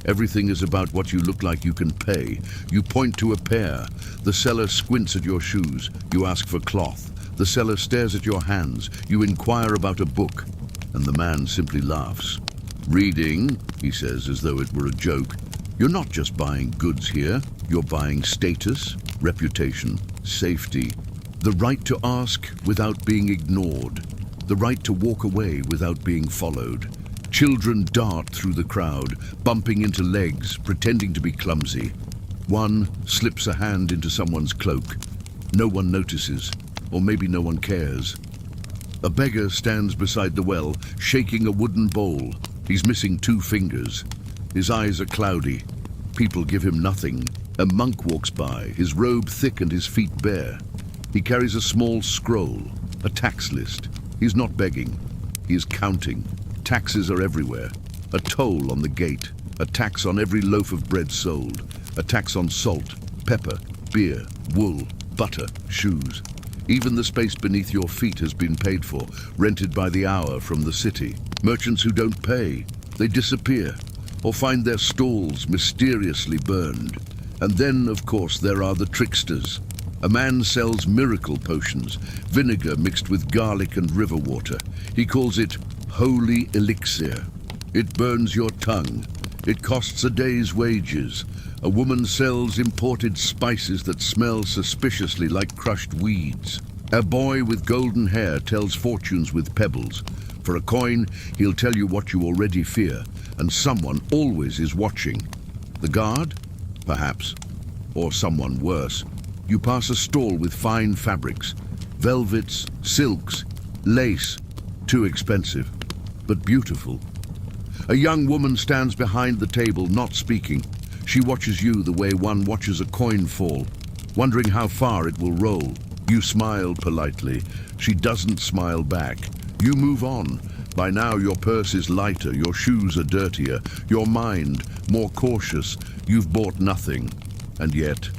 Speaker 1: Everything is about what you look like you can pay. You point to a pair. The seller squints at your shoes. You ask for cloth. The seller stares at your hands. You inquire about a book, and the man simply laughs. Reading, he says as though it were a joke. You're not just buying goods here. You're buying status, reputation, safety, the right to ask without being ignored, the right to walk away without being followed. Children dart through the crowd, bumping into legs, pretending to be clumsy. One slips a hand into someone's cloak. No one notices, or maybe no one cares. A beggar stands beside the well, shaking a wooden bowl. He's missing 2 fingers. His eyes are cloudy. People give him nothing. A monk walks by, his robe thick and his feet bare. He carries a small scroll, a tax list. He's not begging. He is counting. Taxes are everywhere. A toll on the gate. A tax on every loaf of bread sold. A tax on salt, pepper, beer, wool, butter, shoes. Even the space beneath your feet has been paid for, rented by the hour from the city. Merchants who don't pay, they disappear, or find their stalls mysteriously burned. And then, of course, there are the tricksters. A man sells miracle potions, vinegar mixed with garlic and river water. He calls it holy elixir. It burns your tongue. It costs a day's wages. A woman sells imported spices that smell suspiciously like crushed weeds. A boy with golden hair tells fortunes with pebbles. For a coin, he'll tell you what you already fear, and someone always is watching. The guard? Perhaps. Or someone worse. You pass a stall with fine fabrics, velvets, silks, lace. Too expensive, but beautiful. A young woman stands behind the table, not speaking. She watches you the way one watches a coin fall, wondering how far it will roll. You smile politely. She doesn't smile back. You move on. By now your purse is lighter, your shoes are dirtier, your mind more cautious. You've bought nothing. And yet,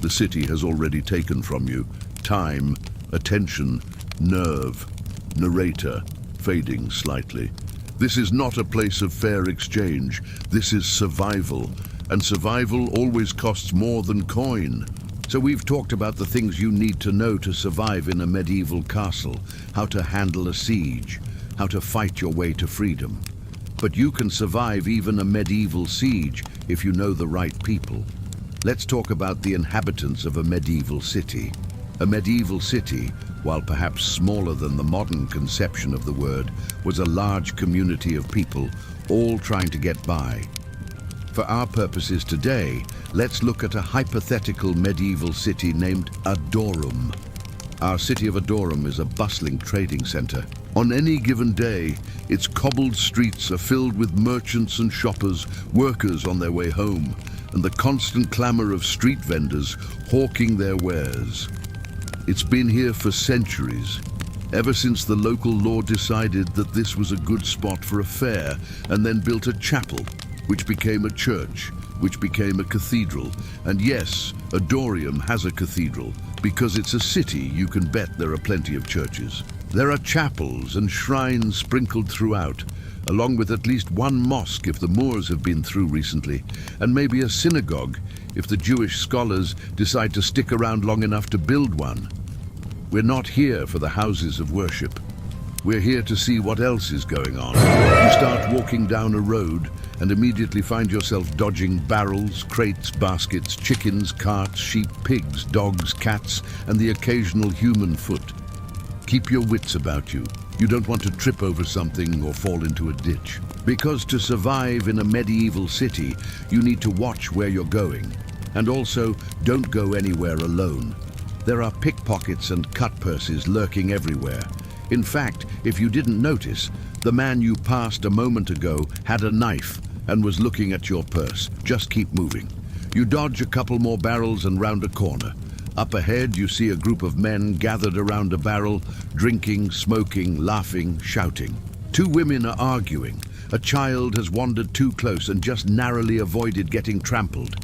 Speaker 1: the city has already taken from you time, attention, nerve, narrator, fading slightly. This is not a place of fair exchange. This is survival. And survival always costs more than coin. So we've talked about the things you need to know to survive in a medieval castle, how to handle a siege, how to fight your way to freedom. But you can survive even a medieval siege if you know the right people. Let's talk about the inhabitants of a medieval city. A medieval city, while perhaps smaller than the modern conception of the word, was a large community of people, all trying to get by. For our purposes today, let's look at a hypothetical medieval city named Adorum. Our city of Adorum is a bustling trading center. On any given day, its cobbled streets are filled with merchants and shoppers, workers on their way home, and the constant clamor of street vendors hawking their wares. It's been here for centuries, ever since the local lord decided that this was a good spot for a fair, and then built a chapel, which became a church, which became a cathedral. And yes, Adorium has a cathedral. Because it's a city, you can bet there are plenty of churches. There are chapels and shrines sprinkled throughout, along with at least one mosque if the Moors have been through recently, and maybe a synagogue if the Jewish scholars decide to stick around long enough to build one. We're not here for the houses of worship. We're here to see what else is going on. You start walking down a road and immediately find yourself dodging barrels, crates, baskets, chickens, carts, sheep, pigs, dogs, cats, and the occasional human foot. Keep your wits about you. You don't want to trip over something or fall into a ditch. Because to survive in a medieval city, you need to watch where you're going. And also, don't go anywhere alone. There are pickpockets and cut purses lurking everywhere. In fact, if you didn't notice, the man you passed a moment ago had a knife and was looking at your purse. Just keep moving. You dodge a couple more barrels and round a corner. Up ahead, you see a group of men gathered around a barrel, drinking, smoking, laughing, shouting. 2 women are arguing. A child has wandered too close and just narrowly avoided getting trampled.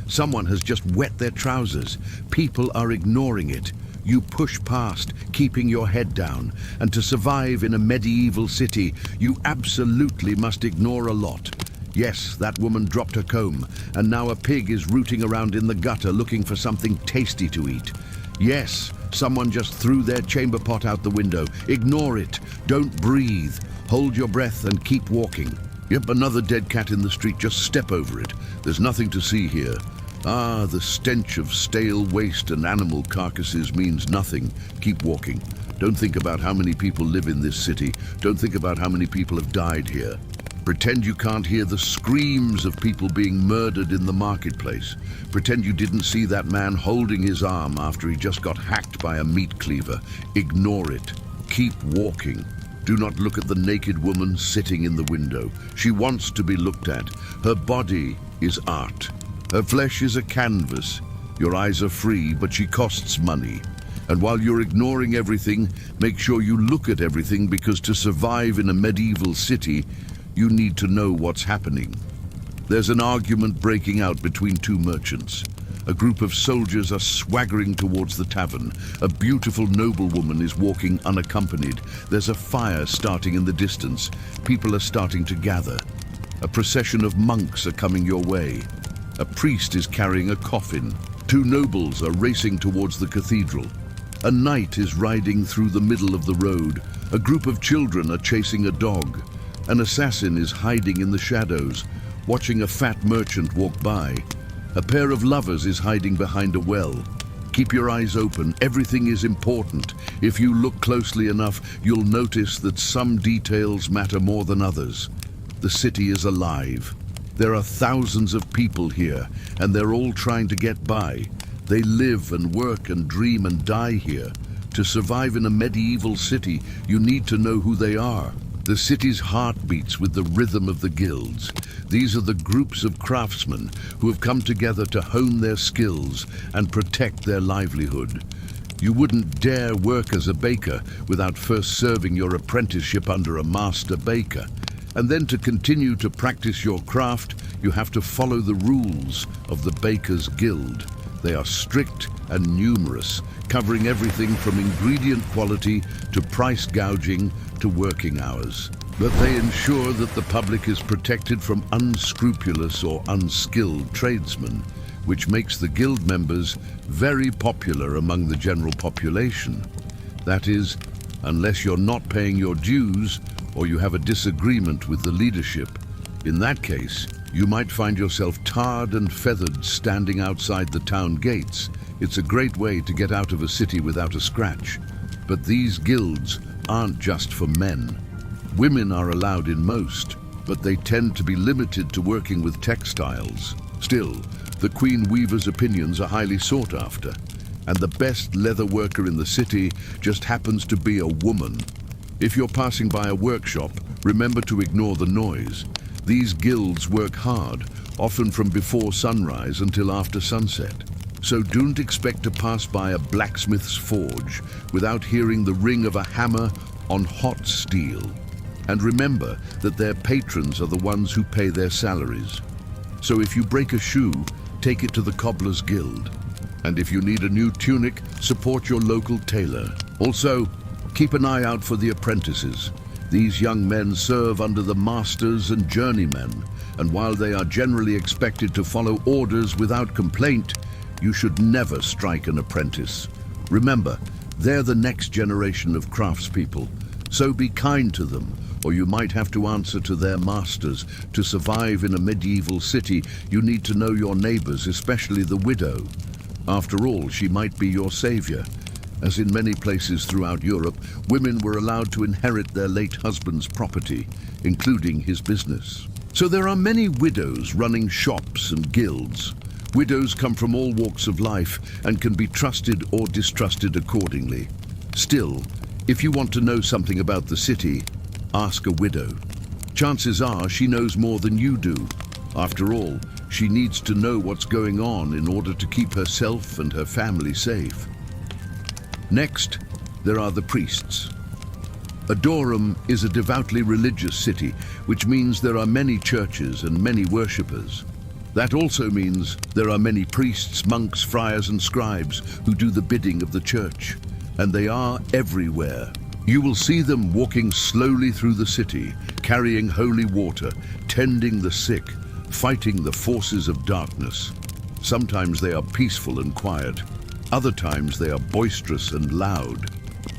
Speaker 1: Someone has just wet their trousers. People are ignoring it. You push past, keeping your head down, and to survive in a medieval city, you absolutely must ignore a lot. Yes, that woman dropped her comb, and now a pig is rooting around in the gutter looking for something tasty to eat. Yes, someone just threw their chamber pot out the window. Ignore it. Don't breathe. Hold your breath and keep walking. Yep, another dead cat in the street. Just step over it. There's nothing to see here. Ah, the stench of stale waste and animal carcasses means nothing. Keep walking. Don't think about how many people live in this city. Don't think about how many people have died here. Pretend you can't hear the screams of people being murdered in the marketplace. Pretend you didn't see that man holding his arm after he just got hacked by a meat cleaver. Ignore it. Keep walking. Do not look at the naked woman sitting in the window. She wants to be looked at. Her body is art. Her flesh is a canvas. Your eyes are free, but she costs money. And while you're ignoring everything, make sure you look at everything, because to survive in a medieval city, you need to know what's happening. There's an argument breaking out between two merchants. A group of soldiers are swaggering towards the tavern. A beautiful noblewoman is walking unaccompanied. There's a fire starting in the distance. People are starting to gather. A procession of monks are coming your way. A priest is carrying a coffin. Two nobles are racing towards the cathedral. A knight is riding through the middle of the road. A group of children are chasing a dog. An assassin is hiding in the shadows, watching a fat merchant walk by. A pair of lovers is hiding behind a well. Keep your eyes open. Everything is important. If you look closely enough, you'll notice that some details matter more than others. The city is alive. There are thousands of people here, and they're all trying to get by. They live and work and dream and die here. To survive in a medieval city, you need to know who they are. The city's heart beats with the rhythm of the guilds. These are the groups of craftsmen who have come together to hone their skills and protect their livelihood. You wouldn't dare work as a baker without first serving your apprenticeship under a master baker. And then to continue to practice your craft, you have to follow the rules of the Baker's Guild. They are strict and numerous, covering everything from ingredient quality to price gouging to working hours. But they ensure that the public is protected from unscrupulous or unskilled tradesmen, which makes the guild members very popular among the general population. That is, unless you're not paying your dues or you have a disagreement with the leadership. In that case, you might find yourself tarred and feathered standing outside the town gates. It's a great way to get out of a city without a scratch. But these guilds aren't just for men. Women are allowed in most, but they tend to be limited to working with textiles. Still, the Queen Weaver's opinions are highly sought after, and the best leather worker in the city just happens to be a woman. If you're passing by a workshop, remember to ignore the noise. These guilds work hard, often from before sunrise until after sunset. So don't expect to pass by a blacksmith's forge without hearing the ring of a hammer on hot steel. And remember that their patrons are the ones who pay their salaries. So if you break a shoe, take it to the Cobbler's Guild. And if you need a new tunic, support your local tailor. Also, keep an eye out for the apprentices. These young men serve under the masters and journeymen, and while they are generally expected to follow orders without complaint, you should never strike an apprentice. Remember, they're the next generation of craftspeople, so be kind to them, or you might have to answer to their masters. To survive in a medieval city, you need to know your neighbors, especially the widow. After all, she might be your savior. As in many places throughout Europe, women were allowed to inherit their late husband's property, including his business. So there are many widows running shops and guilds. Widows come from all walks of life and can be trusted or distrusted accordingly. Still, if you want to know something about the city, ask a widow. Chances are she knows more than you do. After all, she needs to know what's going on in order to keep herself and her family safe. Next, there are the priests. Adorum is a devoutly religious city, which means there are many churches and many worshippers. That also means there are many priests, monks, friars and scribes who do the bidding of the church, and they are everywhere. You will see them walking slowly through the city, carrying holy water, tending the sick, fighting the forces of darkness. Sometimes they are peaceful and quiet. Other times they are boisterous and loud.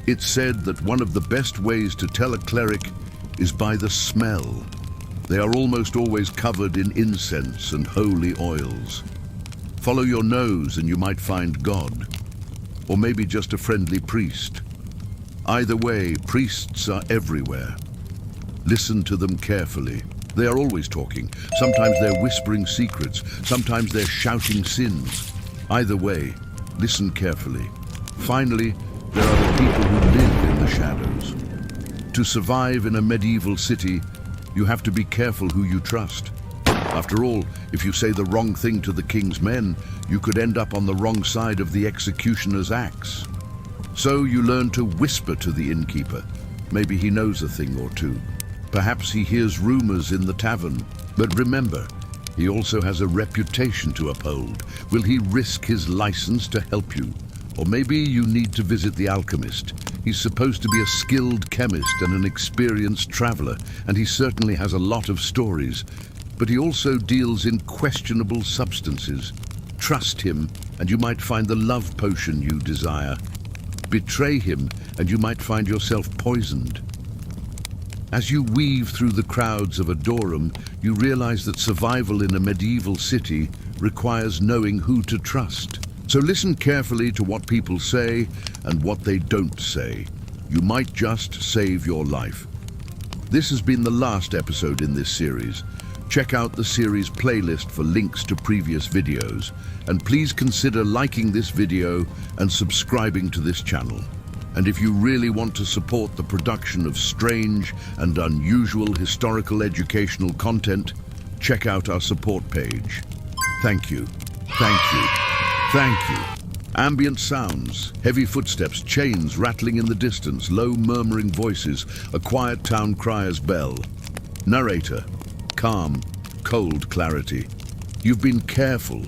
Speaker 1: It's said that one of the best ways to tell a cleric is by the smell. They are almost always covered in incense and holy oils. Follow your nose and you might find God, or maybe just a friendly priest. Either way, priests are everywhere. Listen to them carefully. They are always talking. Sometimes they're whispering secrets. Sometimes they're shouting sins. Either way, listen carefully. Finally, there are the people who live in the shadows. To survive in a medieval city, you have to be careful who you trust. After all, if you say the wrong thing to the king's men, you could end up on the wrong side of the executioner's axe. So you learn to whisper to the innkeeper. Maybe he knows a thing or two. Perhaps he hears rumors in the tavern. But remember, he also has a reputation to uphold. Will he risk his license to help you? Or maybe you need to visit the alchemist. He's supposed to be a skilled chemist and an experienced traveler, and he certainly has a lot of stories. But he also deals in questionable substances. Trust him, and you might find the love potion you desire. Betray him, and you might find yourself poisoned. As you weave through the crowds of Adorum, you realize that survival in a medieval city requires knowing who to trust. So listen carefully to what people say and what they don't say. You might just save your life. This has been the last episode in this series. Check out the series playlist for links to previous videos, and please consider liking this video and subscribing to this channel. And if you really want to support the production of strange and unusual historical educational content, check out our support page. Thank you. Thank you. Thank you. Ambient sounds, heavy footsteps, chains rattling in the distance, low murmuring voices, a quiet town crier's bell. Narrator, calm, cold clarity. You've been careful.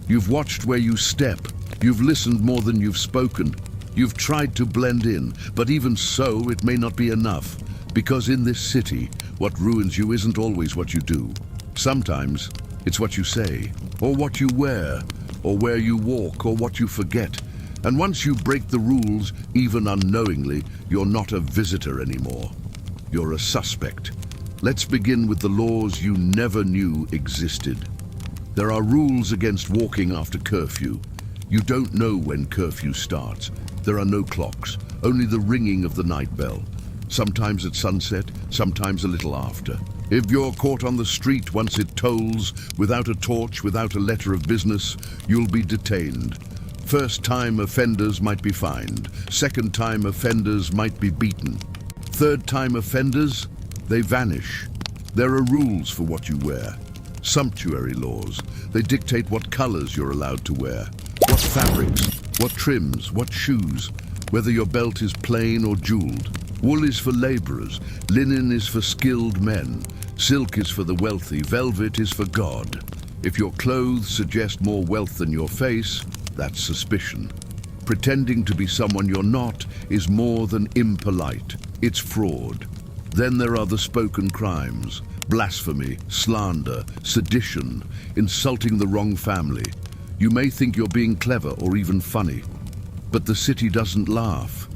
Speaker 1: You've watched where you step. You've listened more than you've spoken. You've tried to blend in, but even so, it may not be enough. Because in this city, what ruins you isn't always what you do. Sometimes, it's what you say, or what you wear, or where you walk, or what you forget. And once you break the rules, even unknowingly, you're not a visitor anymore. You're a suspect. Let's begin with the laws you never knew existed. There are rules against walking after curfew. You don't know when curfew starts. There are no clocks, only the ringing of the night bell. Sometimes at sunset, sometimes a little after. If you're caught on the street once it tolls, without a torch, without a letter of business, you'll be detained. First-time offenders might be fined. Second-time offenders might be beaten. Third-time offenders, they vanish. There are rules for what you wear. Sumptuary laws. They dictate what colors you're allowed to wear, what fabrics, what trims, what shoes, whether your belt is plain or jeweled. Wool is for laborers, linen is for skilled men, silk is for the wealthy, velvet is for God. If your clothes suggest more wealth than your face, that's suspicion. Pretending to be someone you're not is more than impolite, it's fraud. Then there are the spoken crimes, blasphemy, slander, sedition, insulting the wrong family. You may think you're being clever or even funny, but the city doesn't laugh.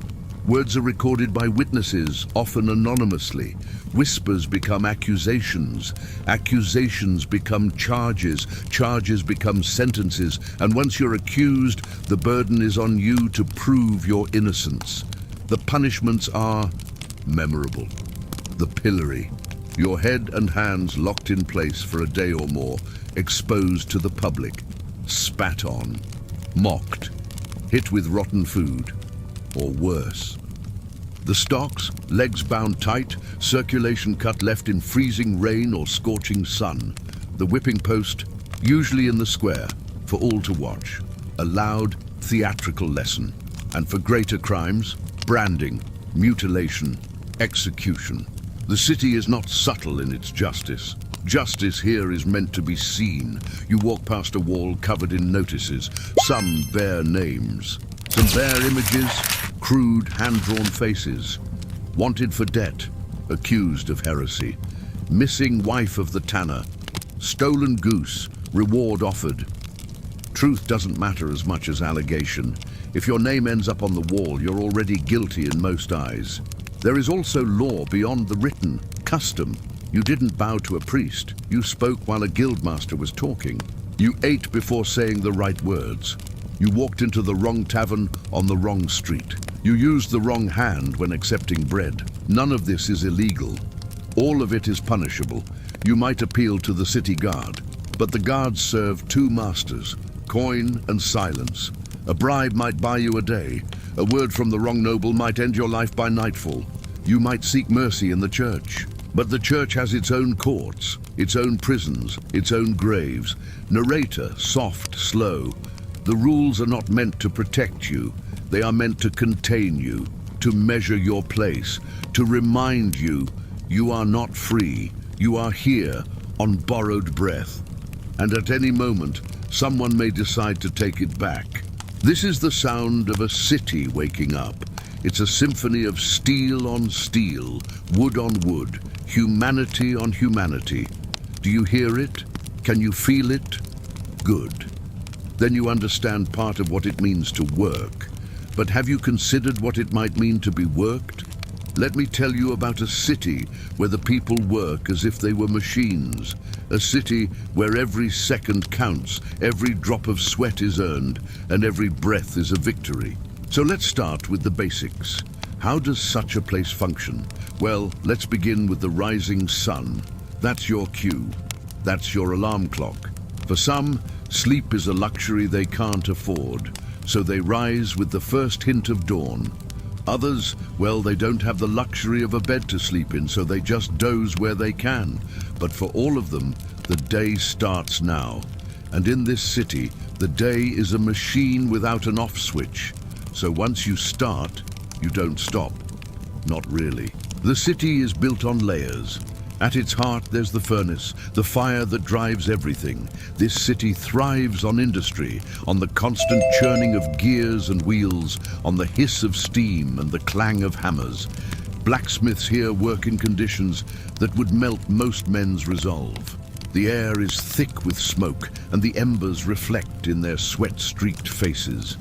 Speaker 1: Words are recorded by witnesses, often anonymously. Whispers become accusations. Accusations become charges. Charges become sentences. And once you're accused, the burden is on you to prove your innocence. The punishments are memorable. The pillory. Your head and hands locked in place for a day or more, exposed to the public. Spat on. Mocked. Hit with rotten food. Or worse. The stocks, legs bound tight, circulation cut left in freezing rain or scorching sun. The whipping post, usually in the square, for all to watch. A loud, theatrical lesson. And for greater crimes, branding, mutilation, execution. The city is not subtle in its justice. Justice here is meant to be seen. You walk past a wall covered in notices. Some bear names. Some bear images, crude, hand-drawn faces. Wanted for debt, accused of heresy. Missing wife of the tanner. Stolen goose, reward offered. Truth doesn't matter as much as allegation. If your name ends up on the wall, you're already guilty in most eyes. There is also law beyond the written, custom. You didn't bow to a priest. You spoke while a guildmaster was talking. You ate before saying the right words. You walked into the wrong tavern on the wrong street. You used the wrong hand when accepting bread. None of this is illegal. All of it is punishable. You might appeal to the city guard, but the guards serve two masters, coin and silence. A bribe might buy you a day. A word from the wrong noble might end your life by nightfall. You might seek mercy in the church. But the church has its own courts, its own prisons, its own graves. Narrator, soft, slow. The rules are not meant to protect you. They are meant to contain you, to measure your place, to remind you you are not free. You are here on borrowed breath. And at any moment, someone may decide to take it back. This is the sound of a city waking up. It's a symphony of steel on steel, wood on wood, humanity on humanity. Do you hear it? Can you feel it? Good. Then you understand part of what it means to work. But have you considered what it might mean to be worked? Let me tell you about a city where the people work as if they were machines. A city where every second counts, every drop of sweat is earned, and every breath is a victory. So let's start with the basics. How does such a place function? Well, let's begin with the rising sun. That's your cue. That's your alarm clock. For some, sleep is a luxury they can't afford, so they rise with the first hint of dawn. Others, well, they don't have the luxury of a bed to sleep in, so they just doze where they can. But for all of them, the day starts now. And in this city, the day is a machine without an off switch. So once you start, you don't stop. Not really. The city is built on layers. At its heart, there's the furnace, the fire that drives everything. This city thrives on industry, on the constant churning of gears and wheels, on the hiss of steam and the clang of hammers. Blacksmiths here work in conditions that would melt most men's resolve. The air is thick with smoke, and the embers reflect in their sweat-streaked faces.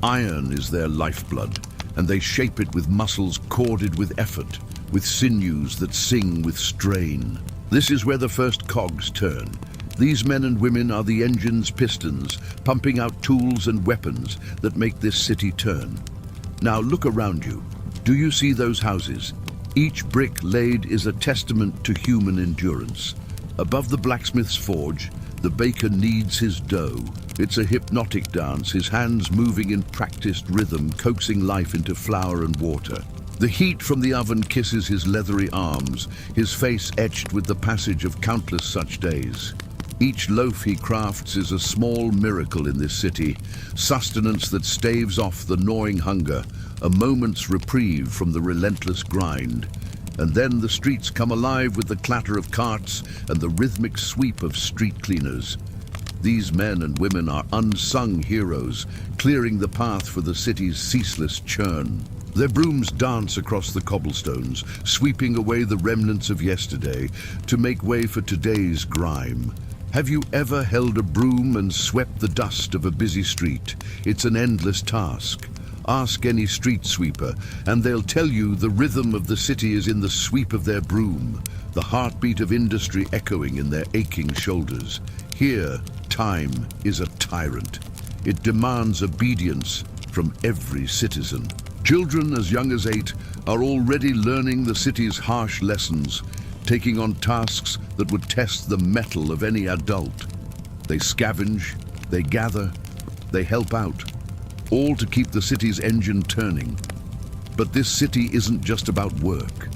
Speaker 1: Iron is their lifeblood, and they shape it with muscles corded with effort, with sinews that sing with strain. This is where the first cogs turn. These men and women are the engine's pistons, pumping out tools and weapons that make this city turn. Now look around you. Do you see those houses? Each brick laid is a testament to human endurance. Above the blacksmith's forge, the baker kneads his dough. It's a hypnotic dance, his hands moving in practiced rhythm, coaxing life into flour and water. The heat from the oven kisses his leathery arms, his face etched with the passage of countless such days. Each loaf he crafts is a small miracle in this city, sustenance that staves off the gnawing hunger, a moment's reprieve from the relentless grind. And then the streets come alive with the clatter of carts and the rhythmic sweep of street cleaners. These men and women are unsung heroes, clearing the path for the city's ceaseless churn. Their brooms dance across the cobblestones, sweeping away the remnants of yesterday to make way for today's grime. Have you ever held a broom and swept the dust of a busy street? It's an endless task. Ask any street sweeper, and they'll tell you the rhythm of the city is in the sweep of their broom, the heartbeat of industry echoing in their aching shoulders. Here, time is a tyrant. It demands obedience from every citizen. Children as young as 8 are already learning the city's harsh lessons, taking on tasks that would test the mettle of any adult. They scavenge, they gather, they help out, all to keep the city's engine turning. But this city isn't just about work.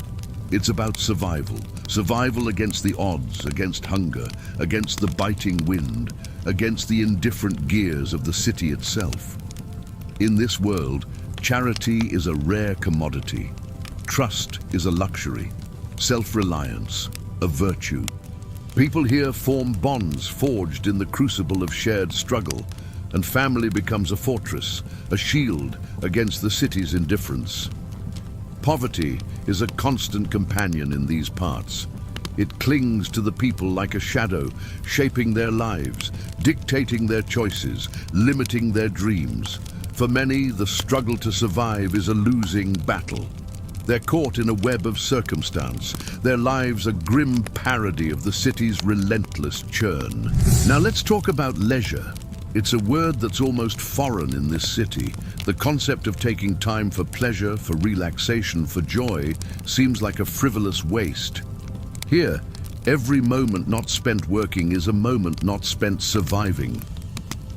Speaker 1: It's about survival. Survival against the odds, against hunger, against the biting wind, against the indifferent gears of the city itself. In this world, charity is a rare commodity. Trust is a luxury. Self-reliance, a virtue. People here form bonds forged in the crucible of shared struggle, and family becomes a fortress, a shield against the city's indifference. Poverty is a constant companion in these parts. It clings to the people like a shadow, shaping their lives, dictating their choices, limiting their dreams. For many, the struggle to survive is a losing battle. They're caught in a web of circumstance, their lives a grim parody of the city's relentless churn. Now let's talk about leisure. It's a word that's almost foreign in this city. The concept of taking time for pleasure, for relaxation, for joy, seems like a frivolous waste. Here, every moment not spent working is a moment not spent surviving.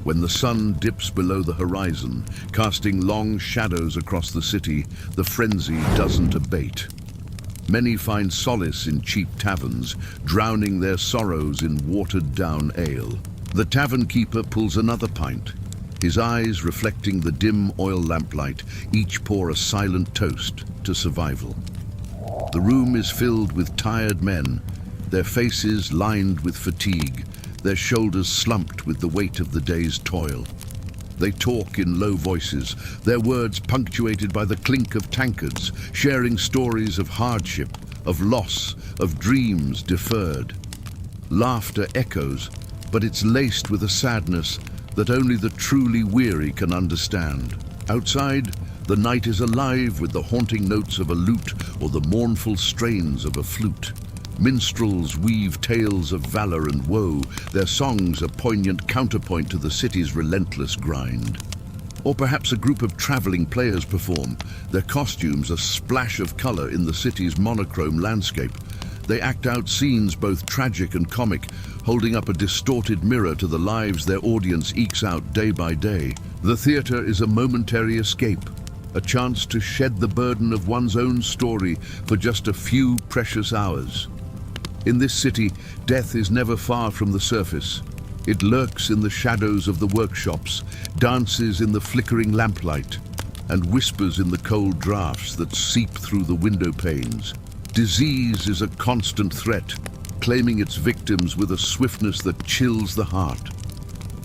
Speaker 1: When the sun dips below the horizon, casting long shadows across the city, the frenzy doesn't abate. Many find solace in cheap taverns, drowning their sorrows in watered-down ale. The tavern keeper pulls another pint, his eyes reflecting the dim oil lamplight, each pour a silent toast to survival. The room is filled with tired men, their faces lined with fatigue, their shoulders slumped with the weight of the day's toil. They talk in low voices, their words punctuated by the clink of tankards, sharing stories of hardship, of loss, of dreams deferred. Laughter echoes, but it's laced with a sadness that only the truly weary can understand. Outside, the night is alive with the haunting notes of a lute or the mournful strains of a flute. Minstrels weave tales of valor and woe, their songs a poignant counterpoint to the city's relentless grind. Or perhaps a group of traveling players perform, their costumes a splash of color in the city's monochrome landscape. They act out scenes both tragic and comic, holding up a distorted mirror to the lives their audience ekes out day by day. The theater is a momentary escape, a chance to shed the burden of one's own story for just a few precious hours. In this city, death is never far from the surface. It lurks in the shadows of the workshops, dances in the flickering lamplight, and whispers in the cold drafts that seep through the window panes. Disease is a constant threat, claiming its victims with a swiftness that chills the heart.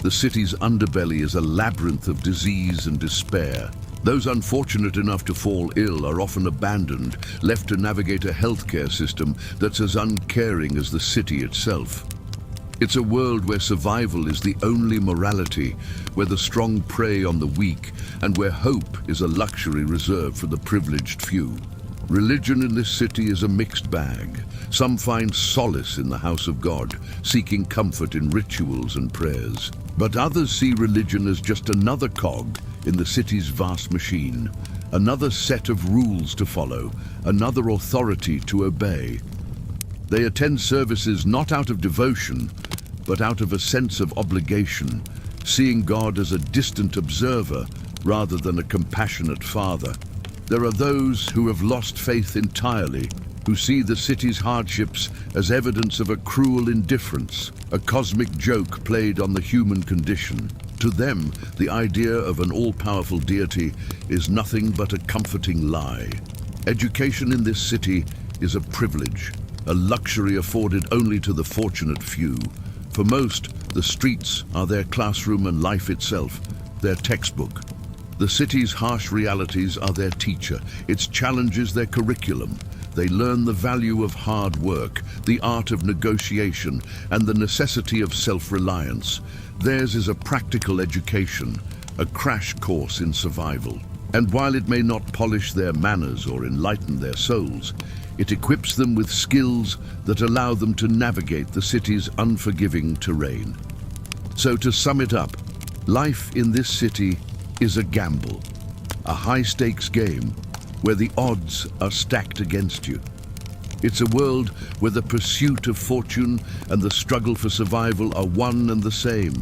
Speaker 1: The city's underbelly is a labyrinth of disease and despair. Those unfortunate enough to fall ill are often abandoned, left to navigate a healthcare system that's as uncaring as the city itself. It's a world where survival is the only morality, where the strong prey on the weak, and where hope is a luxury reserved for the privileged few. Religion in this city is a mixed bag. Some find solace in the house of God, seeking comfort in rituals and prayers. But others see religion as just another cog in the city's vast machine, another set of rules to follow, another authority to obey. They attend services not out of devotion, but out of a sense of obligation, seeing God as a distant observer rather than a compassionate father. There are those who have lost faith entirely, who see the city's hardships as evidence of a cruel indifference, a cosmic joke played on the human condition. To them, the idea of an all-powerful deity is nothing but a comforting lie. Education in this city is a privilege, a luxury afforded only to the fortunate few. For most, the streets are their classroom and life itself, their textbook. The city's harsh realities are their teacher, its challenges their curriculum. They learn the value of hard work, the art of negotiation, and the necessity of self-reliance. Theirs is a practical education, a crash course in survival. And while it may not polish their manners or enlighten their souls, it equips them with skills that allow them to navigate the city's unforgiving terrain. So to sum it up, life in this city is a gamble, a high-stakes game where the odds are stacked against you. It's a world where the pursuit of fortune and the struggle for survival are one and the same.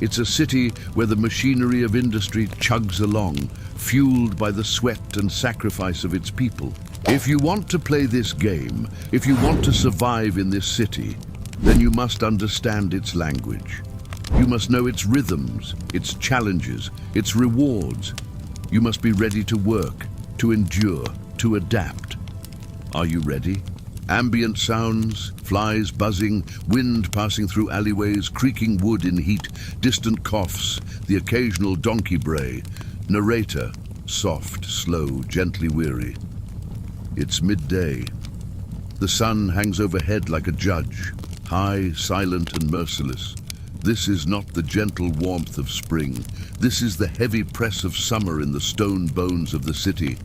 Speaker 1: It's a city where the machinery of industry chugs along, fueled by the sweat and sacrifice of its people. If you want to play this game, if you want to survive in this city, then you must understand its language. You must know its rhythms, its challenges, its rewards. You must be ready to work, to endure, to adapt. Are you ready? Ambient sounds, flies buzzing, wind passing through alleyways, creaking wood in heat, distant coughs, the occasional donkey bray. Narrator, soft, slow, gently weary. It's midday. The sun hangs overhead like a judge, high, silent and merciless. This is not the gentle warmth of spring. This is the heavy press of summer in the stone bones of the city,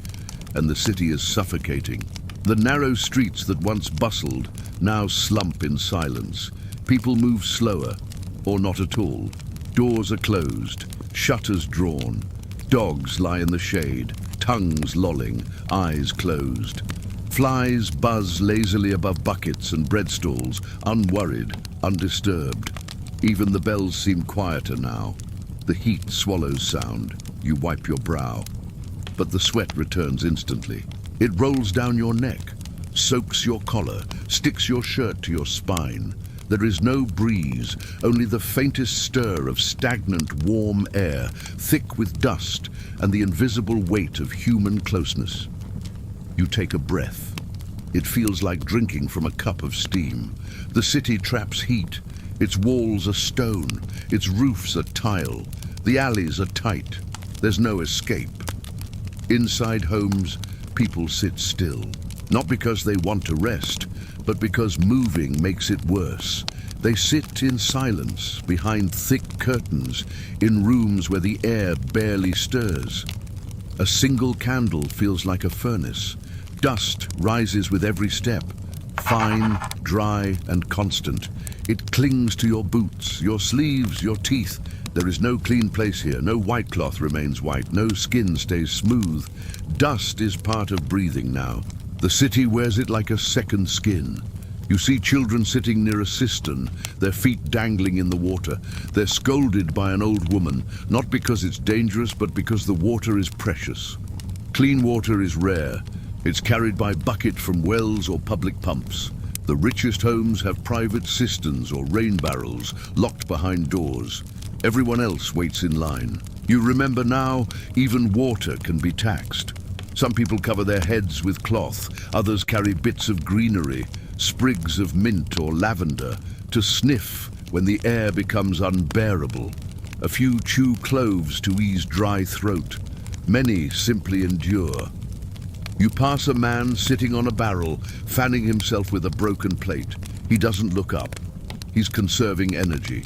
Speaker 1: and the city is suffocating. The narrow streets that once bustled now slump in silence. People move slower, or not at all. Doors are closed, shutters drawn. Dogs lie in the shade, tongues lolling, eyes closed. Flies buzz lazily above buckets and bread stalls, unworried, undisturbed. Even the bells seem quieter now. The heat swallows sound. You wipe your brow. But the sweat returns instantly. It rolls down your neck, soaks your collar, sticks your shirt to your spine. There is no breeze, only the faintest stir of stagnant, warm air, thick with dust and the invisible weight of human closeness. You take a breath. It feels like drinking from a cup of steam. The city traps heat. Its walls are stone, its roofs are tile, the alleys are tight. There's no escape. Inside homes, people sit still, not because they want to rest, but because moving makes it worse. They sit in silence, behind thick curtains, in rooms where the air barely stirs. A single candle feels like a furnace. Dust rises with every step, fine, dry, and constant. It clings to your boots, your sleeves, your teeth. There is no clean place here. No white cloth remains white. No skin stays smooth. Dust is part of breathing now. The city wears it like a second skin. You see children sitting near a cistern, their feet dangling in the water. They're scolded by an old woman, not because it's dangerous, but because the water is precious. Clean water is rare. It's carried by bucket from wells or public pumps. The richest homes have private cisterns or rain barrels locked behind doors. Everyone else waits in line. You remember now, even water can be taxed. Some people cover their heads with cloth, others carry bits of greenery, sprigs of mint or lavender, to sniff when the air becomes unbearable. A few chew cloves to ease dry throat. Many simply endure. You pass a man sitting on a barrel, fanning himself with a broken plate. He doesn't look up. He's conserving energy.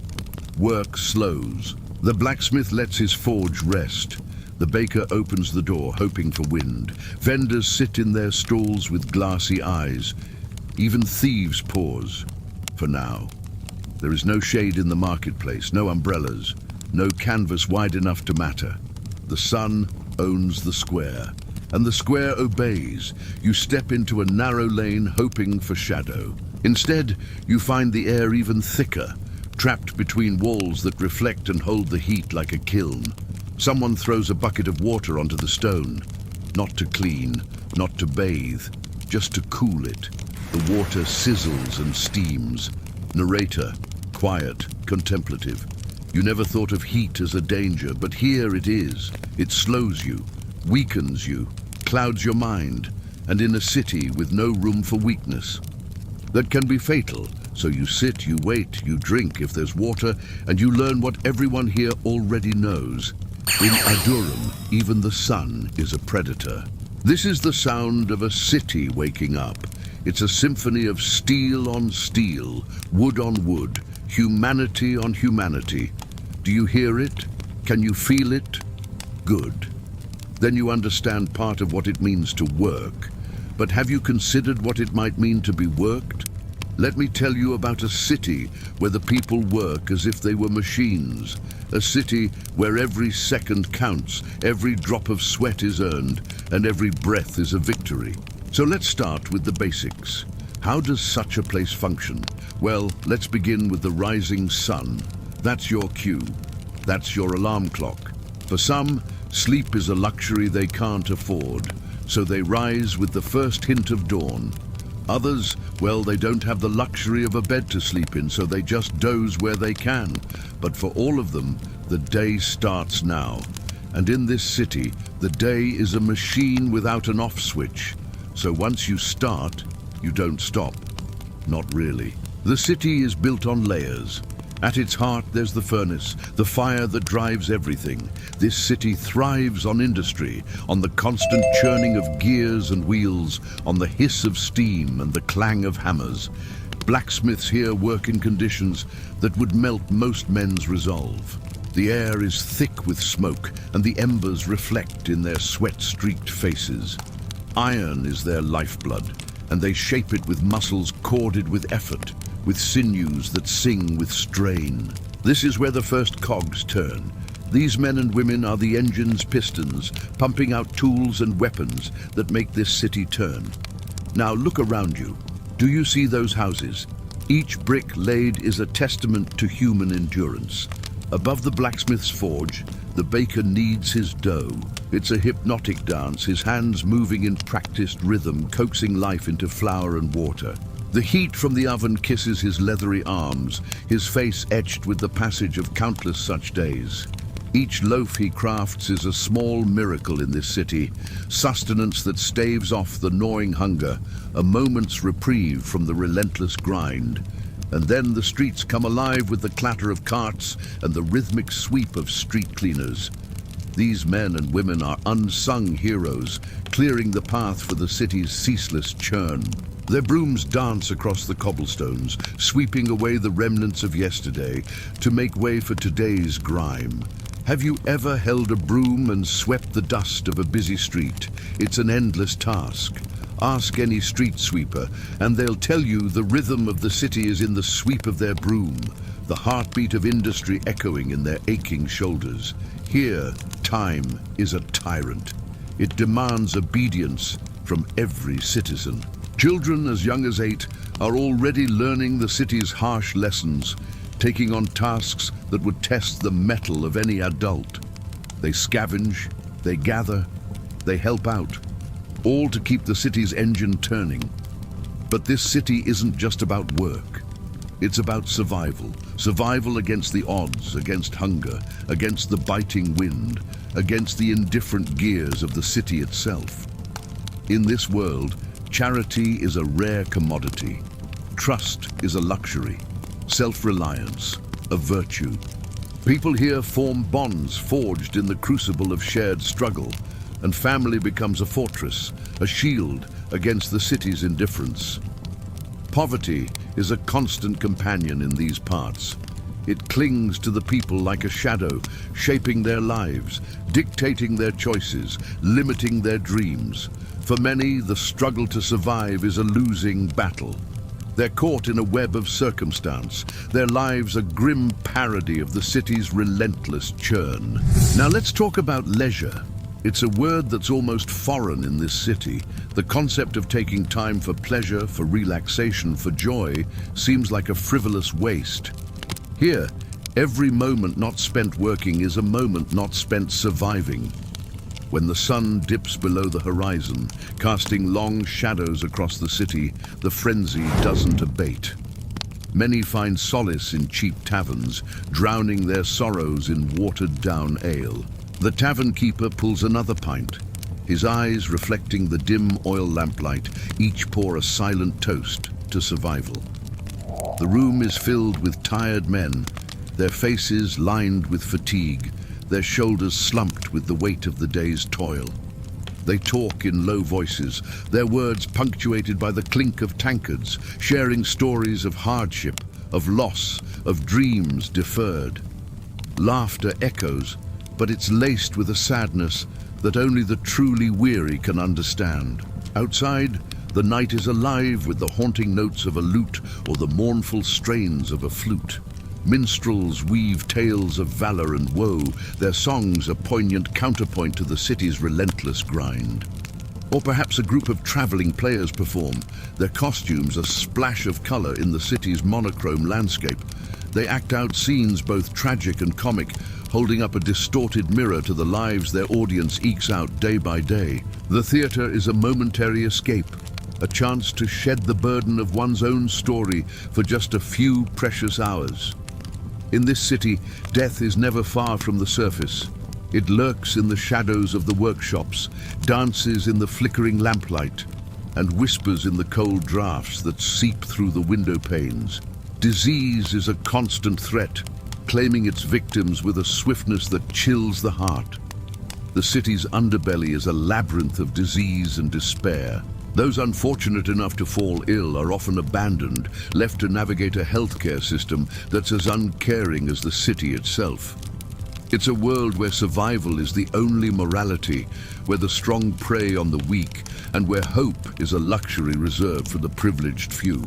Speaker 1: Work slows. The blacksmith lets his forge rest. The baker opens the door, hoping for wind. Vendors sit in their stalls with glassy eyes. Even thieves pause. For now. There is no shade in the marketplace, no umbrellas, no canvas wide enough to matter. The sun owns the square, and the square obeys. You step into a narrow lane, hoping for shadow. Instead, you find the air even thicker, trapped between walls that reflect and hold the heat like a kiln. Someone throws a bucket of water onto the stone, not to clean, not to bathe, just to cool it. The water sizzles and steams. Narrator, quiet, contemplative. You never thought of heat as a danger, but here it is. It slows you, weakens you, clouds your mind, and in a city with no room for weakness. That can be fatal. So you sit, you wait, you drink if there's water, and you learn what everyone here already knows. In Adurum, even the sun is a predator. This is the sound of a city waking up. It's a symphony of steel on steel, wood on wood, humanity on humanity. Do you hear it? Can you feel it? Good. Then you understand part of what it means to work. But have you considered what it might mean to be worked? Let me tell you about a city where the people work as if they were machines. A city where every second counts, every drop of sweat is earned, and every breath is a victory. So let's start with the basics. How does such a place function? Well, let's begin with the rising sun. That's your cue. That's your alarm clock. For some, sleep is a luxury they can't afford, so they rise with the first hint of dawn. Others, well, they don't have the luxury of a bed to sleep in, so they just doze where they can. But for all of them, the day starts now. And in this city, the day is a machine without an off switch. So once you start, you don't stop. Not really. The city is built on layers. At its heart, there's the furnace, the fire that drives everything. This city thrives on industry, on the constant churning of gears and wheels, on the hiss of steam and the clang of hammers. Blacksmiths here work in conditions that would melt most men's resolve. The air is thick with smoke, and the embers reflect in their sweat-streaked faces. Iron is their lifeblood, and they shape it with muscles corded with effort, with sinews that sing with strain. This is where the first cogs turn. These men and women are the engine's pistons, pumping out tools and weapons that make this city turn. Now look around you. Do you see those houses? Each brick laid is a testament to human endurance. Above the blacksmith's forge, the baker kneads his dough. It's a hypnotic dance, his hands moving in practiced rhythm, coaxing life into flour and water. The heat from the oven kisses his leathery arms, his face etched with the passage of countless such days. Each loaf he crafts is a small miracle in this city, sustenance that staves off the gnawing hunger, a moment's reprieve from the relentless grind. And then the streets come alive with the clatter of carts and the rhythmic sweep of street cleaners. These men and women are unsung heroes, clearing the path for the city's ceaseless churn. Their brooms dance across the cobblestones, sweeping away the remnants of yesterday to make way for today's grime. Have you ever held a broom and swept the dust of a busy street? It's an endless task. Ask any street sweeper, and they'll tell you the rhythm of the city is in the sweep of their broom, the heartbeat of industry echoing in their aching shoulders. Here, time is a tyrant. It demands obedience from every citizen. Children as young as 8 are already learning the city's harsh lessons, taking on tasks that would test the mettle of any adult. They scavenge, they gather, they help out, all to keep the city's engine turning. But this city isn't just about work. It's about survival. Survival against the odds, against hunger, against the biting wind, against the indifferent gears of the city itself. In this world, charity is a rare commodity. Trust is a luxury. Self-reliance, a virtue. People here form bonds forged in the crucible of shared struggle, and family becomes a fortress, a shield against the city's indifference. Poverty is a constant companion in these parts. It clings to the people like a shadow, shaping their lives, dictating their choices, limiting their dreams. For many, the struggle to survive is a losing battle. They're caught in a web of circumstance, their lives a grim parody of the city's relentless churn. Now let's talk about leisure. It's a word that's almost foreign in this city. The concept of taking time for pleasure, for relaxation, for joy, seems like a frivolous waste. Here, every moment not spent working is a moment not spent surviving. When the sun dips below the horizon, casting long shadows across the city, the frenzy doesn't abate. Many find solace in cheap taverns, drowning their sorrows in watered-down ale. The tavern keeper pulls another pint, his eyes reflecting the dim oil lamplight, each pour a silent toast to survival. The room is filled with tired men, their faces lined with fatigue, their shoulders slumped with the weight of the day's toil. They talk in low voices, their words punctuated by the clink of tankards, sharing stories of hardship, of loss, of dreams deferred. Laughter echoes, but it's laced with a sadness that only the truly weary can understand. Outside, the night is alive with the haunting notes of a lute or the mournful strains of a flute. Minstrels weave tales of valor and woe, their songs a poignant counterpoint to the city's relentless grind. Or perhaps a group of traveling players perform, their costumes a splash of color in the city's monochrome landscape. They act out scenes both tragic and comic, holding up a distorted mirror to the lives their audience ekes out day by day. The theater is a momentary escape, a chance to shed the burden of one's own story for just a few precious hours. In this city, death is never far from the surface. It lurks in the shadows of the workshops, dances in the flickering lamplight. and whispers in the cold drafts that seep through the window panes. Disease is a constant threat, claiming its victims with a swiftness that chills the heart. The city's underbelly is a labyrinth of disease and despair. Those unfortunate enough to fall ill are often abandoned, left to navigate a healthcare system that's as uncaring as the city itself. It's a world where survival is the only morality, where the strong prey on the weak, and where hope is a luxury reserved for the privileged few.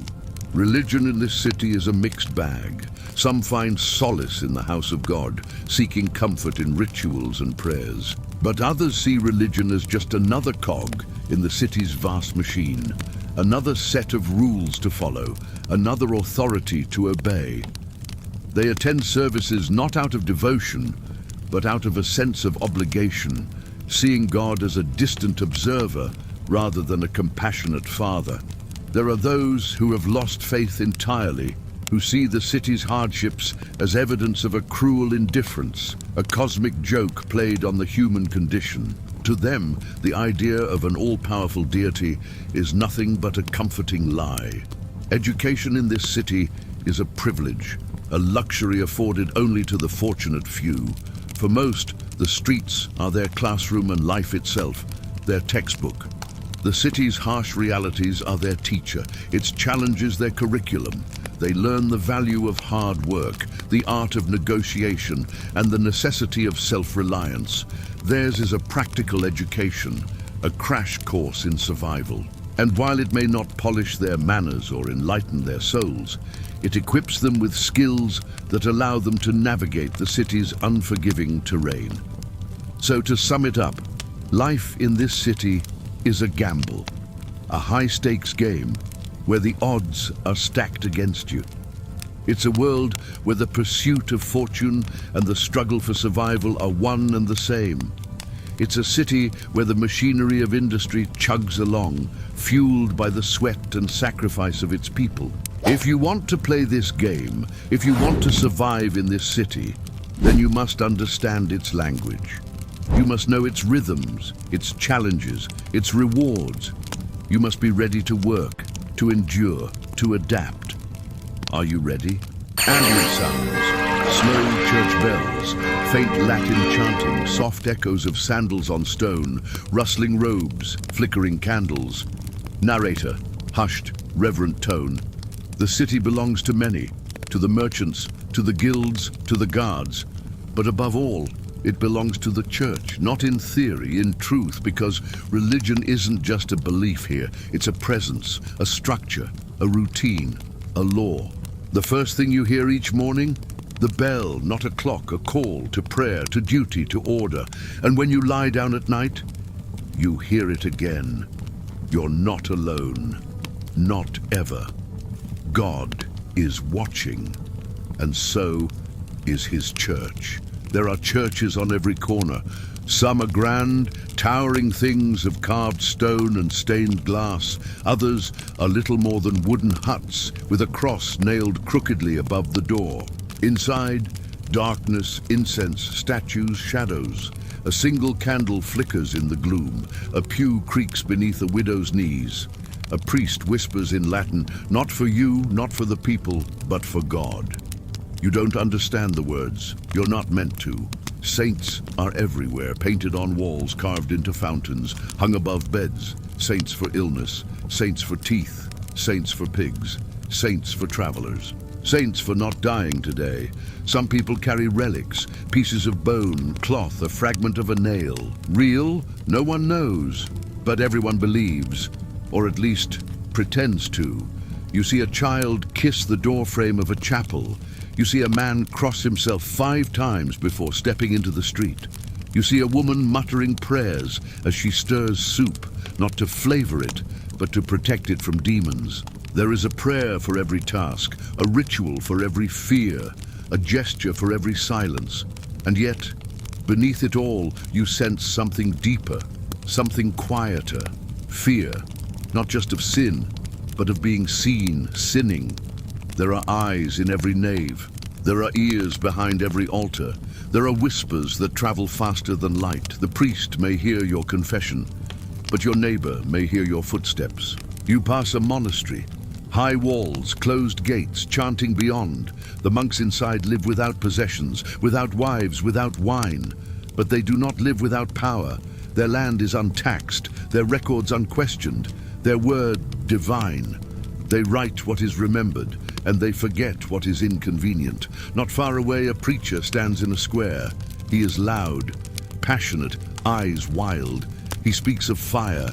Speaker 1: Religion in this city is a mixed bag. Some find solace in the house of God, seeking comfort in rituals and prayers. But others see religion as just another cog in the city's vast machine, another set of rules to follow, another authority to obey. They attend services not out of devotion, but out of a sense of obligation, seeing God as a distant observer rather than a compassionate father. There are those who have lost faith entirely, who see the city's hardships as evidence of a cruel indifference, a cosmic joke played on the human condition. To them, the idea of an all-powerful deity is nothing but a comforting lie. Education in this city is a privilege, a luxury afforded only to the fortunate few. For most, the streets are their classroom and life itself, their textbook. The city's harsh realities are their teacher. Its challenges their curriculum. They learn the value of hard work, the art of negotiation, and the necessity of self-reliance. Theirs is a practical education, a crash course in survival. And while it may not polish their manners or enlighten their souls, it equips them with skills that allow them to navigate the city's unforgiving terrain. So to sum it up, life in this city is a gamble, a high-stakes game where the odds are stacked against you. It's a world where the pursuit of fortune and the struggle for survival are one and the same. It's a city where the machinery of industry chugs along, fueled by the sweat and sacrifice of its people. If you want to play this game, if you want to survive in this city, then you must understand its language. You must know its rhythms, its challenges, its rewards. You must be ready to work, to endure, to adapt. Are you ready? Ambient sounds, slow church bells, faint Latin chanting, soft echoes of sandals on stone, rustling robes, flickering candles. Narrator, hushed, reverent tone. The city belongs to many, to the merchants, to the guilds, to the guards. But above all, it belongs to the church, not in theory, in truth, because religion isn't just a belief here. It's a presence, a structure, a routine, a law. The first thing you hear each morning? The bell, not a clock, a call to prayer, to duty, to order. And when you lie down at night, you hear it again. You're not alone. Not ever. God is watching, and so is his church. There are churches on every corner. Some are grand, towering things of carved stone and stained glass. Others are little more than wooden huts with a cross nailed crookedly above the door. Inside, darkness, incense, statues, shadows. A single candle flickers in the gloom. A pew creaks beneath a widow's knees. A priest whispers in Latin, not for you, not for the people, but for God. You don't understand the words. You're not meant to. Saints are everywhere, painted on walls, carved into fountains, hung above beds. Saints for illness, saints for teeth, saints for pigs, saints for travelers. Saints for not dying today. Some people carry relics, pieces of bone, cloth, a fragment of a nail. Real? No one knows, but everyone believes, or at least pretends to. You see a child kiss the doorframe of a chapel. You see a man cross himself 5 times before stepping into the street. You see a woman muttering prayers as she stirs soup, not to flavor it, but to protect it from demons. There is a prayer for every task, a ritual for every fear, a gesture for every silence. And yet, beneath it all, you sense something deeper, something quieter. Fear, not just of sin, but of being seen, sinning. There are eyes in every nave. There are ears behind every altar. There are whispers that travel faster than light. The priest may hear your confession, but your neighbor may hear your footsteps. You pass a monastery. High walls, closed gates, chanting beyond. The monks inside live without possessions, without wives, without wine. But they do not live without power. Their land is untaxed, their records unquestioned, their word divine. They write what is remembered, and they forget what is inconvenient. Not far away, a preacher stands in a square. He is loud, passionate, eyes wild. He speaks of fire,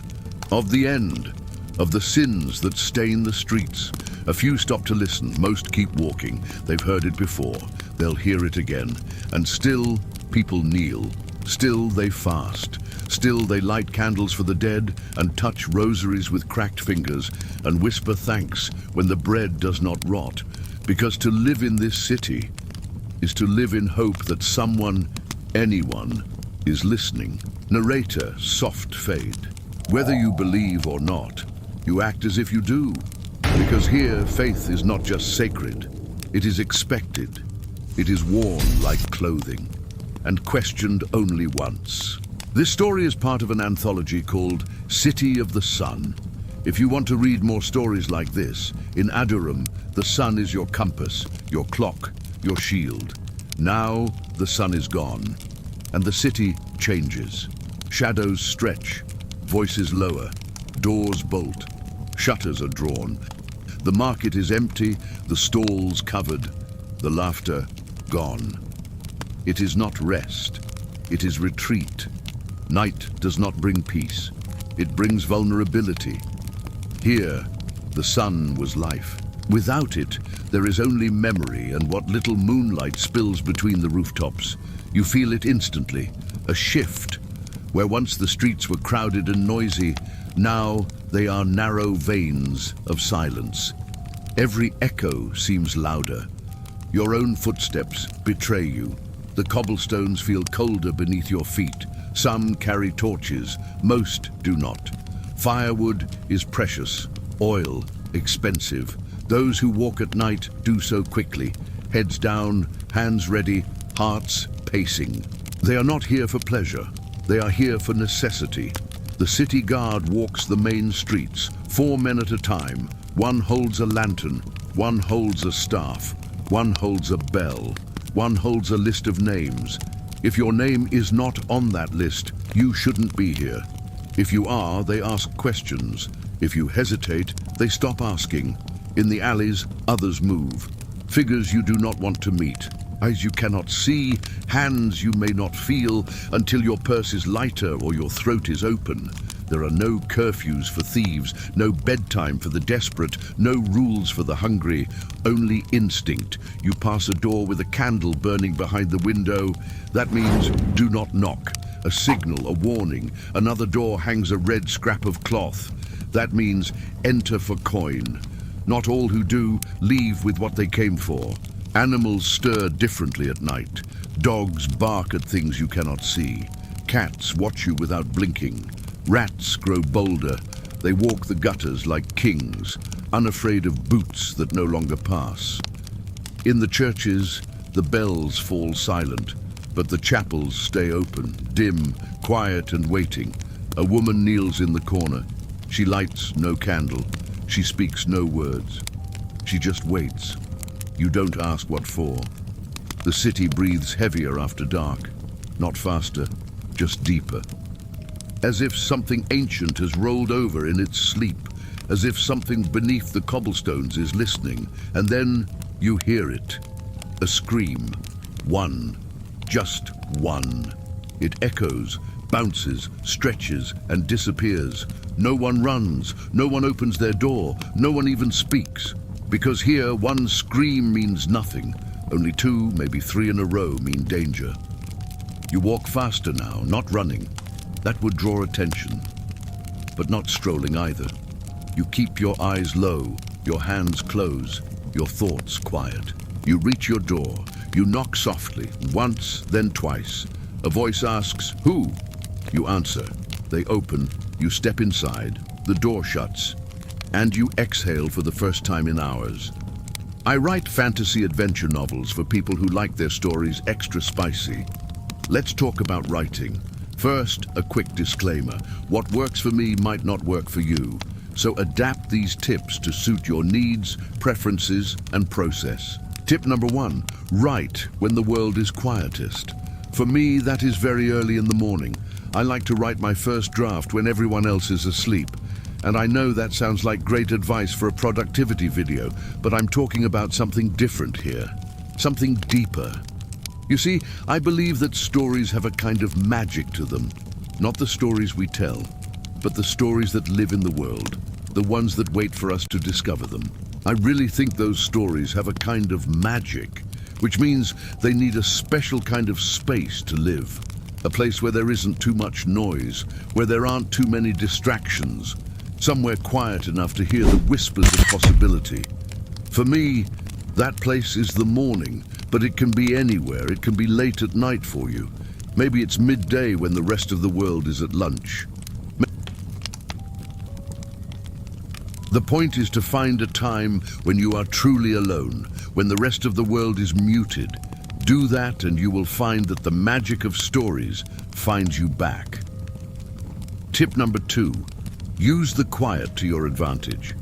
Speaker 1: of the end, of the sins that stain the streets. A few stop to listen, most keep walking. They've heard it before, they'll hear it again. And still, people kneel. Still, they fast. Still, they light candles for the dead and touch rosaries with cracked fingers and whisper thanks when the bread does not rot. Because to live in this city is to live in hope that someone, anyone, is listening. Narrator, soft fade. Whether you believe or not, you act as if you do. Because here, faith is not just sacred. It is expected. It is worn like clothing and questioned only once. This story is part of an anthology called City of the Sun. If you want to read more stories like this, in Adurum, the sun is your compass, your clock, your shield. Now, the sun is gone, and the city changes. Shadows stretch, voices lower, doors bolt, shutters are drawn. The market is empty, the stalls covered, the laughter gone. It is not rest, it is retreat. Night does not bring peace, it brings vulnerability. Here, the sun was life. Without it, there is only memory and what little moonlight spills between the rooftops. You feel it instantly, a shift. Where once the streets were crowded and noisy, now they are narrow veins of silence. Every echo seems louder. Your own footsteps betray you. The cobblestones feel colder beneath your feet. Some carry torches, most do not. Firewood is precious, oil expensive. Those who walk at night do so quickly, heads down, hands ready, hearts pacing. They are not here for pleasure, they are here for necessity. The city guard walks the main streets, 4 men at a time. One holds a lantern, one holds a staff, one holds a bell, one holds a list of names. If your name is not on that list, you shouldn't be here. If you are, they ask questions. If you hesitate, they stop asking. In the alleys, others move. Figures you do not want to meet. Eyes you cannot see, hands you may not feel until your purse is lighter or your throat is open. There are no curfews for thieves, no bedtime for the desperate, no rules for the hungry, only instinct. You pass a door with a candle burning behind the window. That means do not knock. A signal, a warning. Another door hangs a red scrap of cloth. That means enter for coin. Not all who do leave with what they came for. Animals stir differently at night. Dogs bark at things you cannot see. Cats watch you without blinking. Rats grow bolder. They walk the gutters like kings, unafraid of boots that no longer pass. In the churches, the bells fall silent, but the chapels stay open, dim, quiet and waiting. A woman kneels in the corner. She lights no candle. She speaks no words. She just waits. You don't ask what for. The city breathes heavier after dark, not faster, just deeper. As if something ancient has rolled over in its sleep, as if something beneath the cobblestones is listening, and then you hear it. A scream. One. Just one. It echoes, bounces, stretches, and disappears. No one runs, no one opens their door, no one even speaks. Because here, one scream means nothing. Only 2, maybe 3 in a row mean danger. You walk faster now, not running. That would draw attention, but not strolling either. You keep your eyes low, your hands close, your thoughts quiet. You reach your door. You knock softly, once, then twice. A voice asks, "Who?" You answer. They open. You step inside. The door shuts. And you exhale for the first time in hours. I write fantasy adventure novels for people who like their stories extra spicy. Let's talk about writing. First, a quick disclaimer. What works for me might not work for you. So adapt these tips to suit your needs, preferences, and process. Tip number 1, write when the world is quietest. For me, that is very early in the morning. I like to write my first draft when everyone else is asleep. And I know that sounds like great advice for a productivity video, but I'm talking about something different here. Something deeper. You see, I believe that stories have a kind of magic to them. Not the stories we tell, but the stories that live in the world, the ones that wait for us to discover them. I really think those stories have a kind of magic, which means they need a special kind of space to live. A place where there isn't too much noise, where there aren't too many distractions, somewhere quiet enough to hear the whispers of possibility. For me, that place is the morning, but it can be anywhere. It can be late at night for you. Maybe it's midday when the rest of the world is at lunch. The point is to find a time when you are truly alone, when the rest of the world is muted. Do that and you will find that the magic of stories finds you back. Tip number 2, use the quiet to your advantage.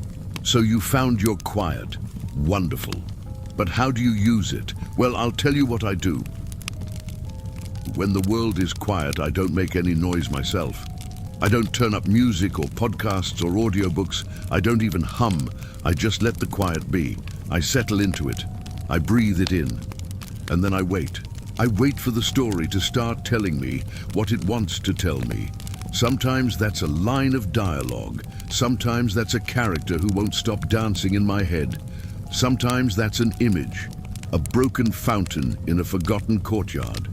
Speaker 1: So you found your quiet. Wonderful. But how do you use it? Well, I'll tell you what I do. When the world is quiet, I don't make any noise myself. I don't turn up music or podcasts or audiobooks. I don't even hum. I just let the quiet be. I settle into it. I breathe it in. And then I wait. I wait for the story to start telling me what it wants to tell me. Sometimes that's a line of dialogue. Sometimes that's a character who won't stop dancing in my head. Sometimes that's an image, a broken fountain in a forgotten courtyard.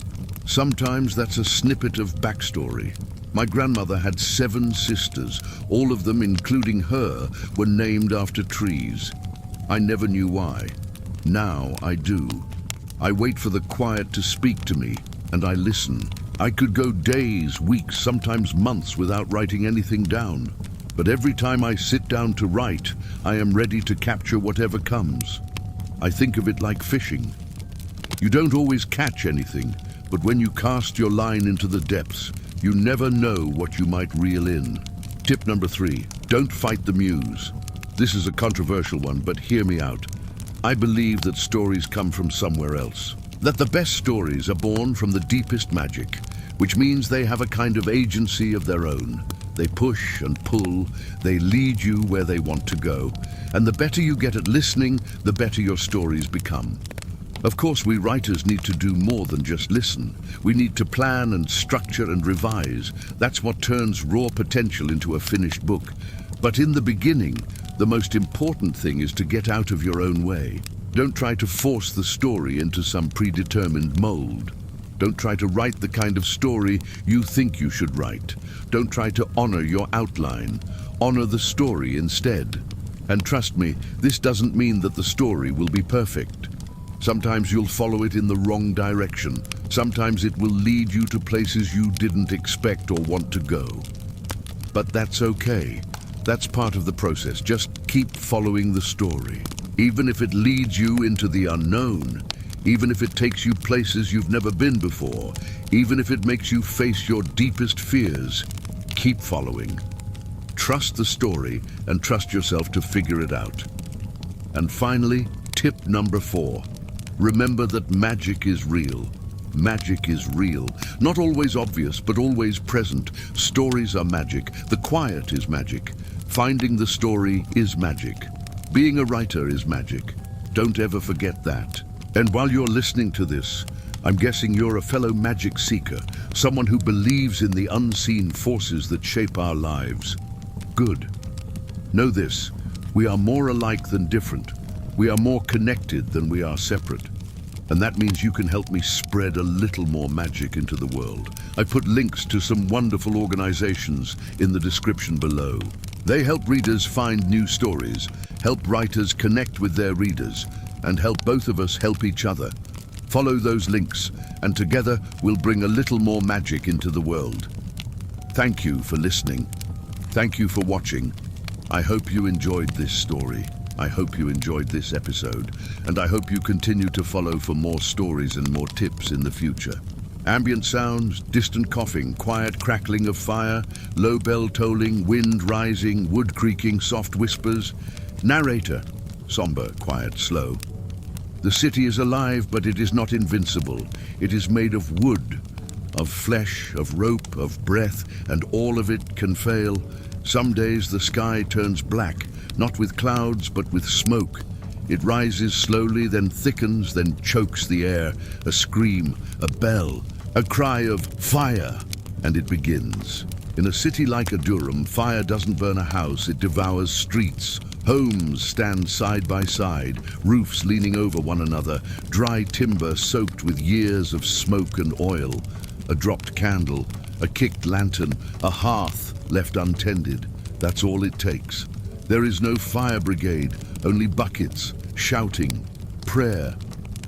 Speaker 1: Sometimes that's a snippet of backstory. My grandmother had 7 sisters. All of them, including her, were named after trees. I never knew why. Now I do. I wait for the quiet to speak to me, and I listen. I could go days, weeks, sometimes months without writing anything down. But every time I sit down to write, I am ready to capture whatever comes. I think of it like fishing. You don't always catch anything, but when you cast your line into the depths, you never know what you might reel in. Tip number 3, don't fight the muse. This is a controversial one, but hear me out. I believe that stories come from somewhere else. That the best stories are born from the deepest magic, which means they have a kind of agency of their own. They push and pull, they lead you where they want to go. And the better you get at listening, the better your stories become. Of course, we writers need to do more than just listen. We need to plan and structure and revise. That's what turns raw potential into a finished book. But in the beginning, the most important thing is to get out of your own way. Don't try to force the story into some predetermined mold. Don't try to write the kind of story you think you should write. Don't try to honor your outline. Honor the story instead. And trust me, this doesn't mean that the story will be perfect. Sometimes you'll follow it in the wrong direction. Sometimes it will lead you to places you didn't expect or want to go. But that's okay. That's part of the process. Just keep following the story. Even if it leads you into the unknown, even if it takes you places you've never been before, even if it makes you face your deepest fears, keep following. Trust the story and trust yourself to figure it out. And finally, tip number 4. Remember that magic is real. Magic is real. Not always obvious, but always present. Stories are magic. The quiet is magic. Finding the story is magic. Being a writer is magic. Don't ever forget that. And while you're listening to this, I'm guessing you're a fellow magic seeker, someone who believes in the unseen forces that shape our lives. Good. Know this, we are more alike than different. We are more connected than we are separate. And that means you can help me spread a little more magic into the world. I put links to some wonderful organizations in the description below. They help readers find new stories, help writers connect with their readers, and help both of us help each other. Follow those links, and together we'll bring a little more magic into the world. Thank you for listening. Thank you for watching. I hope you enjoyed this story. I hope you enjoyed this episode, and I hope you continue to follow for more stories and more tips in the future. Ambient sounds, distant coughing, quiet crackling of fire, low bell tolling, wind rising, wood creaking, soft whispers. Narrator, somber, quiet, slow. The city is alive, but it is not invincible. It is made of wood, of flesh, of rope, of breath, and all of it can fail. Some days the sky turns black, not with clouds, but with smoke. It rises slowly, then thickens, then chokes the air. A scream, a bell, a cry of fire, and it begins. In a city like Adurum, fire doesn't burn a house, it devours streets. Homes stand side by side, roofs leaning over one another, dry timber soaked with years of smoke and oil. A dropped candle, a kicked lantern, a hearth left untended. That's all it takes. There is no fire brigade, only buckets, shouting, prayer.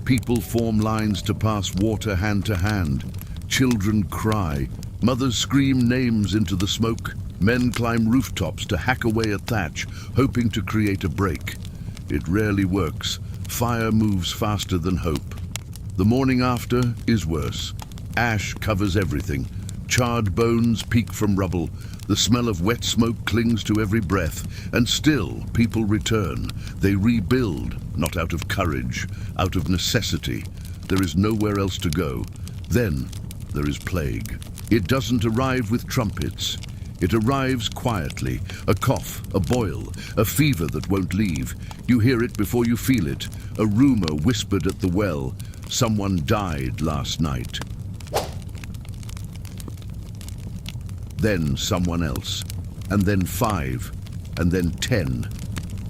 Speaker 1: People form lines to pass water hand to hand. Children cry. Mothers scream names into the smoke. Men climb rooftops to hack away at thatch, hoping to create a break. It rarely works. Fire moves faster than hope. The morning after is worse. Ash covers everything. Charred bones peek from rubble. The smell of wet smoke clings to every breath. And still, people return. They rebuild, not out of courage, out of necessity. There is nowhere else to go. Then there is plague. It doesn't arrive with trumpets. It arrives quietly, a cough, a boil, a fever that won't leave. You hear it before you feel it, a rumor whispered at the well. Someone died last night. Then someone else, and then 5, and then 10.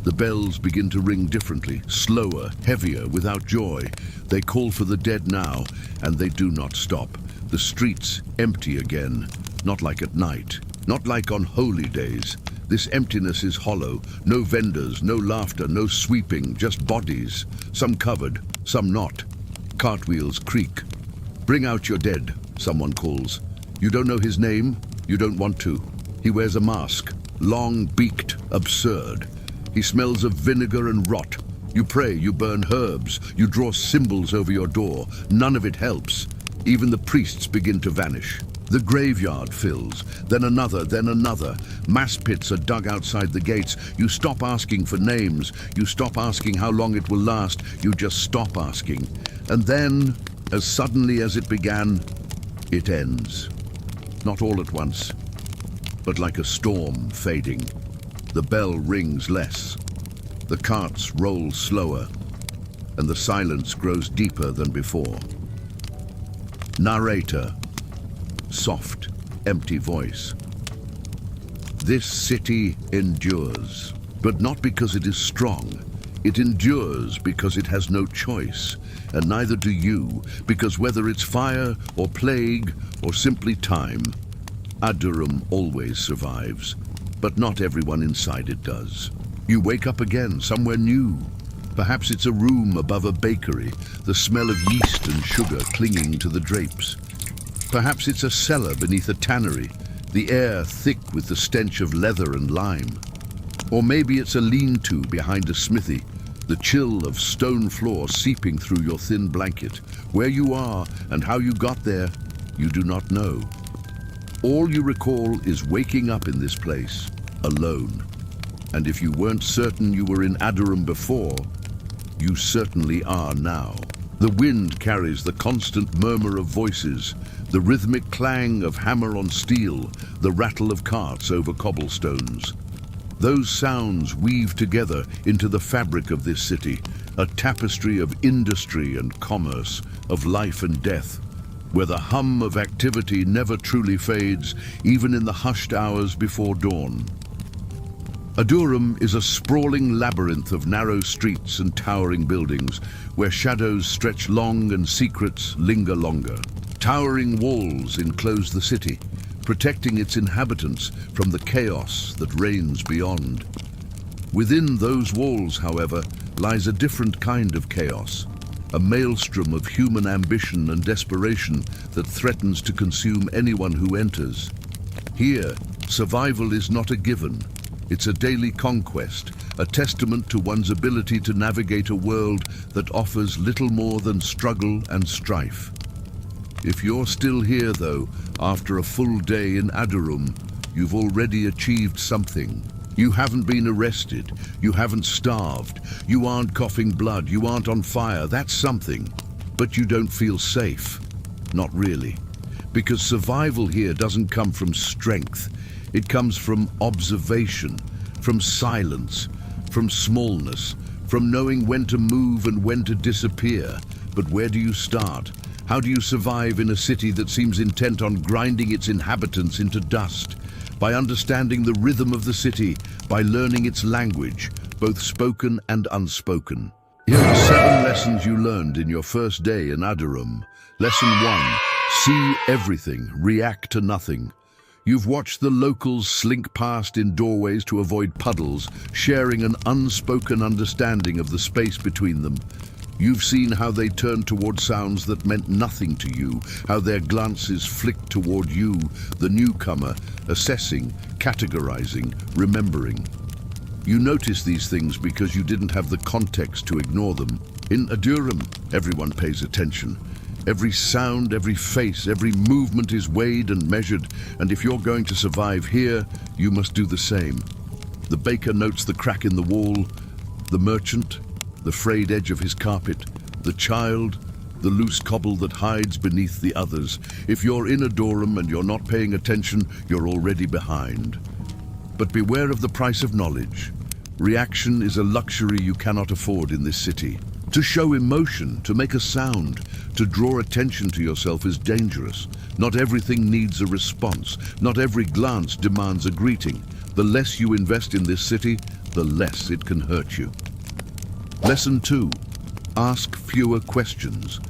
Speaker 1: The bells begin to ring differently, slower, heavier, without joy. They call for the dead now, and they do not stop. The streets empty again, not like at night. Not like on holy days. This emptiness is hollow. No vendors, no laughter, no sweeping, just bodies. Some covered, some not. Cartwheels creak. Bring out your dead, someone calls. You don't know his name? You don't want to. He wears a mask, long-beaked, absurd. He smells of vinegar and rot. You pray, you burn herbs, you draw symbols over your door. None of it helps. Even the priests begin to vanish. The graveyard fills, then another, then another. Mass pits are dug outside the gates. You stop asking for names. You stop asking how long it will last. You just stop asking. And then, as suddenly as it began, it ends. Not all at once, but like a storm fading. The bell rings less. The carts roll slower, and the silence grows deeper than before. Narrator. Soft, empty voice. This city endures, but not because it is strong. It endures because it has no choice, and neither do you, because whether it's fire or plague or simply time, Adurum always survives, but not everyone inside it does. You wake up again, somewhere new. Perhaps it's a room above a bakery, the smell of yeast and sugar clinging to the drapes. Perhaps it's a cellar beneath a tannery, the air thick with the stench of leather and lime. Or maybe it's a lean-to behind a smithy, the chill of stone floor seeping through your thin blanket. Where you are and how you got there, you do not know. All you recall is waking up in this place, alone. And if you weren't certain you were in Adurum before, you certainly are now. The wind carries the constant murmur of voices, the rhythmic clang of hammer on steel, the rattle of carts over cobblestones. Those sounds weave together into the fabric of this city, a tapestry of industry and commerce, of life and death, where the hum of activity never truly fades, even in the hushed hours before dawn. Adurum is a sprawling labyrinth of narrow streets and towering buildings, where shadows stretch long and secrets linger longer. Towering walls enclose the city, protecting its inhabitants from the chaos that reigns beyond. Within those walls, however, lies a different kind of chaos, a maelstrom of human ambition and desperation that threatens to consume anyone who enters. Here, survival is not a given. It's a daily conquest, a testament to one's ability to navigate a world that offers little more than struggle and strife. If you're still here, though, after a full day in Adurum, you've already achieved something. You haven't been arrested, you haven't starved, you aren't coughing blood, you aren't on fire, that's something. But you don't feel safe. Not really. Because survival here doesn't come from strength. It comes from observation, from silence, from smallness, from knowing when to move and when to disappear. But where do you start? How do you survive in a city that seems intent on grinding its inhabitants into dust? By understanding the rhythm of the city, by learning its language, both spoken and unspoken. Here are 7 lessons you learned in your first day in Adurum. Lesson 1. See everything, react to nothing. You've watched the locals slink past in doorways to avoid puddles, sharing an unspoken understanding of the space between them. You've seen how they turned toward sounds that meant nothing to you, how their glances flicked toward you, the newcomer, assessing, categorizing, remembering. You notice these things because you didn't have the context to ignore them. In Adurum, everyone pays attention. Every sound, every face, every movement is weighed and measured, and if you're going to survive here, you must do the same. The baker notes the crack in the wall, the merchant, the frayed edge of his carpet, the child, the loose cobble that hides beneath the others. If you're in Adurum and you're not paying attention, you're already behind. But beware of the price of knowledge. Reaction is a luxury you cannot afford in this city. To show emotion, to make a sound, to draw attention to yourself is dangerous. Not everything needs a response. Not every glance demands a greeting. The less you invest in this city, the less it can hurt you. Lesson 2. Ask fewer questions.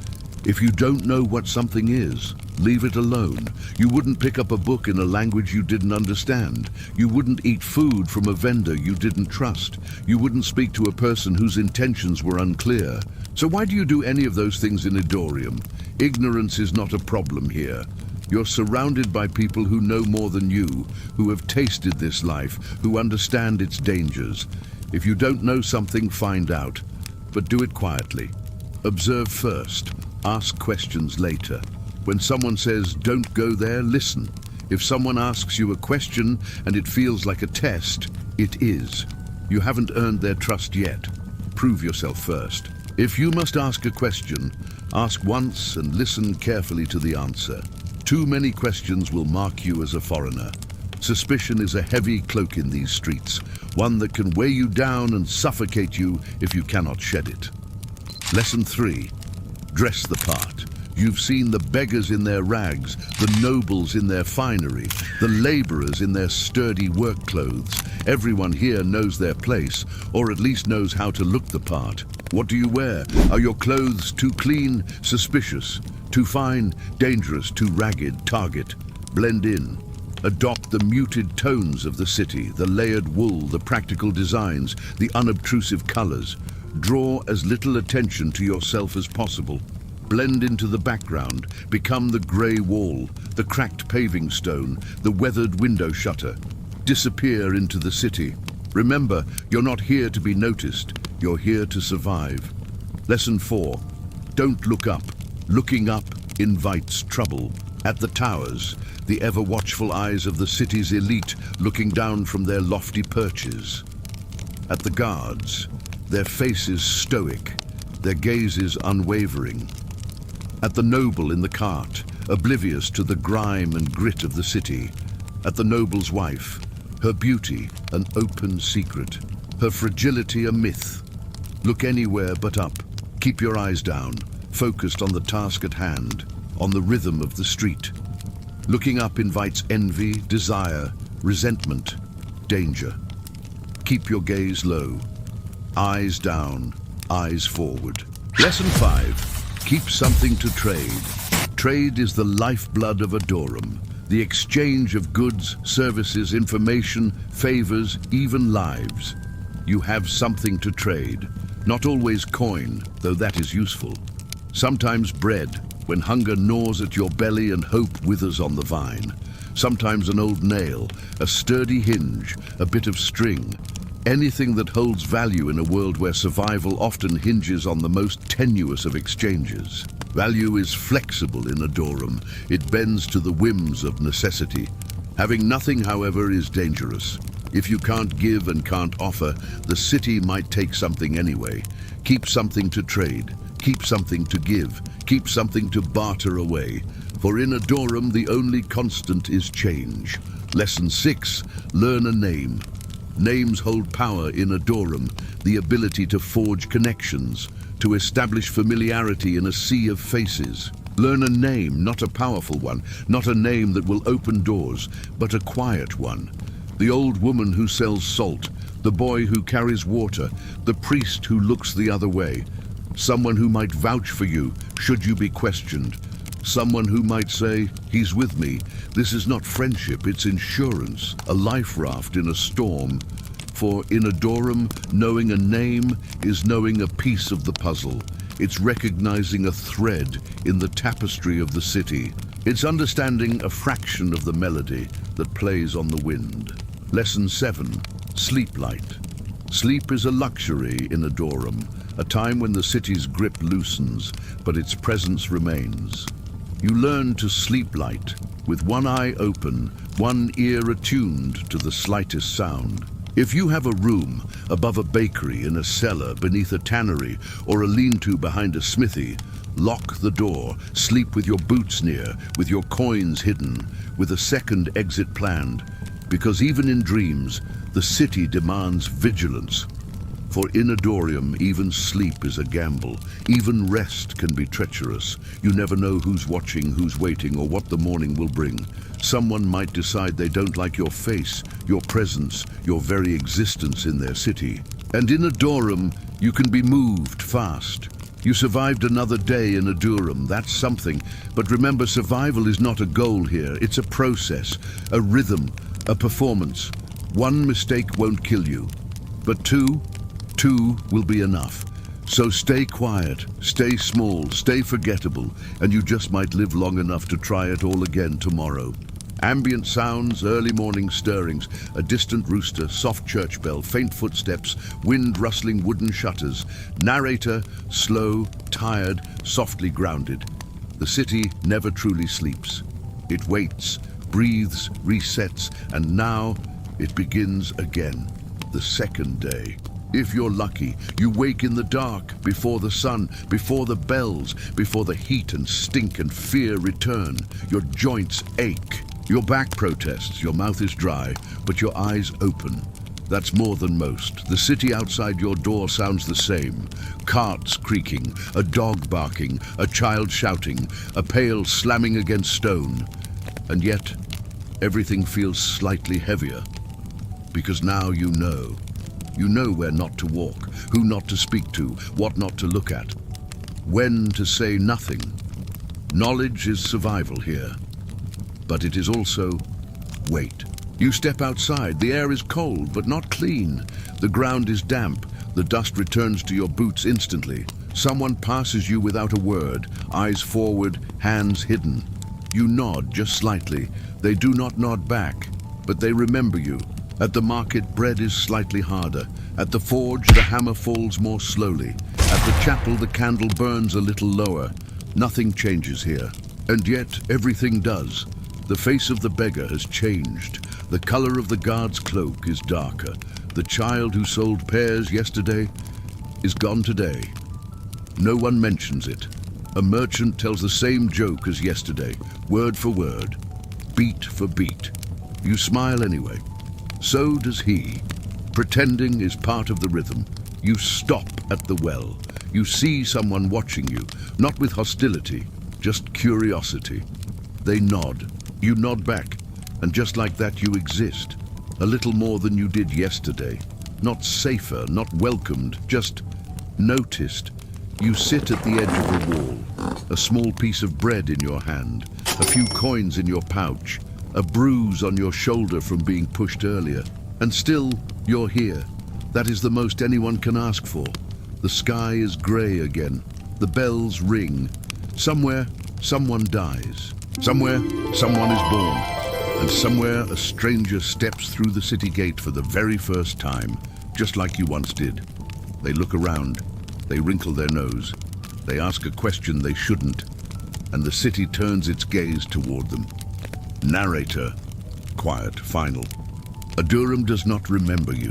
Speaker 1: If you don't know what something is, leave it alone. You wouldn't pick up a book in a language you didn't understand. You wouldn't eat food from a vendor you didn't trust. You wouldn't speak to a person whose intentions were unclear. So why do you do any of those things in Adurum? Ignorance is not a problem here. You're surrounded by people who know more than you, who have tasted this life, who understand its dangers. If you don't know something, find out, but do it quietly. Observe first, ask questions later. When someone says, "Don't go there," listen. If someone asks you a question and it feels like a test, it is. You haven't earned their trust yet. Prove yourself first. If you must ask a question, ask once and listen carefully to the answer. Too many questions will mark you as a foreigner. Suspicion is a heavy cloak in these streets, one that can weigh you down and suffocate you if you cannot shed it. Lesson 3. Dress the part. You've seen the beggars in their rags, the nobles in their finery, the laborers in their sturdy work clothes. Everyone here knows their place, or at least knows how to look the part. What do you wear? Are your clothes too clean? Suspicious. Too fine? Dangerous. Too ragged? Target. Blend in. Adopt the muted tones of the city, the layered wool, the practical designs, the unobtrusive colors. Draw as little attention to yourself as possible. Blend into the background, become the grey wall, the cracked paving stone, the weathered window shutter. Disappear into the city. Remember, you're not here to be noticed, you're here to survive. Lesson 4. Don't look up. Looking up invites trouble. At the towers, the ever-watchful eyes of the city's elite looking down from their lofty perches. At the guards, their faces stoic, their gazes unwavering. At the noble in the cart, oblivious to the grime and grit of the city. At the noble's wife, her beauty an open secret, her fragility a myth. Look anywhere but up. Keep your eyes down, focused on the task at hand, on the rhythm of the street. Looking up invites envy, desire, resentment, danger. Keep your gaze low. Eyes down, eyes forward. Lesson 5. Keep something to trade. Trade is the lifeblood of Adurum. The exchange of goods, services, information, favors, even lives. You have something to trade. Not always coin, though that is useful. Sometimes bread, when hunger gnaws at your belly and hope withers on the vine. Sometimes an old nail, a sturdy hinge, a bit of string. Anything that holds value in a world where survival often hinges on the most tenuous of exchanges. Value is flexible in Adorum. It bends to the whims of necessity. Having nothing, however, is dangerous. If you can't give and can't offer, the city might take something anyway. Keep something to trade. Keep something to give. Keep something to barter away. For in Adorum, the only constant is change. Lesson 6, learn a name. Names hold power in Adorum, the ability to forge connections, to establish familiarity in a sea of faces. Learn a name, not a powerful one, not a name that will open doors, but a quiet one. The old woman who sells salt, the boy who carries water, the priest who looks the other way. Someone who might vouch for you, should you be questioned. Someone who might say, he's with me. This is not friendship, it's insurance, a life raft in a storm. For in Adorum, knowing a name is knowing a piece of the puzzle. It's recognizing a thread in the tapestry of the city. It's understanding a fraction of the melody that plays on the wind. Lesson 7, sleep light. Sleep is a luxury in Adorum, a time when the city's grip loosens, but its presence remains. You learn to sleep light, with one eye open, one ear attuned to the slightest sound. If you have a room above a bakery, in a cellar, beneath a tannery, or a lean-to behind a smithy, lock the door, sleep with your boots near, with your coins hidden, with a second exit planned, because even in dreams, the city demands vigilance. For in Adorum, even sleep is a gamble. Even rest can be treacherous. You never know who's watching, who's waiting, or what the morning will bring. Someone might decide they don't like your face, your presence, your very existence in their city. And in Adorum, you can be moved fast. You survived another day in Adorum, that's something. But remember, survival is not a goal here. It's a process, a rhythm, a performance. One mistake won't kill you, but two will be enough. So stay quiet, stay small, stay forgettable, and you just might live long enough to try it all again tomorrow. Ambient sounds, early morning stirrings, a distant rooster, soft church bell, faint footsteps, wind rustling wooden shutters. Narrator, slow, tired, softly grounded. The city never truly sleeps. It waits, breathes, resets, and now it begins again, the second day. If you're lucky, you wake in the dark, before the sun, before the bells, before the heat and stink and fear return. Your joints ache. Your back protests, your mouth is dry, but your eyes open. That's more than most. The city outside your door sounds the same. Carts creaking, a dog barking, a child shouting, a pail slamming against stone. And yet, everything feels slightly heavier. Because now you know. You know where not to walk, who not to speak to, what not to look at, when to say nothing. Knowledge is survival here, but it is also wait. You step outside, the air is cold but not clean. The ground is damp, the dust returns to your boots instantly. Someone passes you without a word, eyes forward, hands hidden. You nod just slightly. They do not nod back, but they remember you. At the market, bread is slightly harder. At the forge, the hammer falls more slowly. At the chapel, the candle burns a little lower. Nothing changes here. And yet, everything does. The face of the beggar has changed. The color of the guard's cloak is darker. The child who sold pears yesterday is gone today. No one mentions it. A merchant tells the same joke as yesterday, word for word, beat for beat. You smile anyway. So does he. Pretending is part of the rhythm. You stop at the well. You see someone watching you, not with hostility, just curiosity. They nod. You nod back, and just like that you exist. A little more than you did yesterday. Not safer, not welcomed, just noticed. You sit at the edge of a wall, a small piece of bread in your hand, a few coins in your pouch, a bruise on your shoulder from being pushed earlier. And still, you're here. That is the most anyone can ask for. The sky is grey again. The bells ring. Somewhere, someone dies. Somewhere, someone is born. And somewhere, a stranger steps through the city gate for the very first time, just like you once did. They look around. They wrinkle their nose. They ask a question they shouldn't, and the city turns its gaze toward them. Narrator, quiet, final. Adurum does not remember you.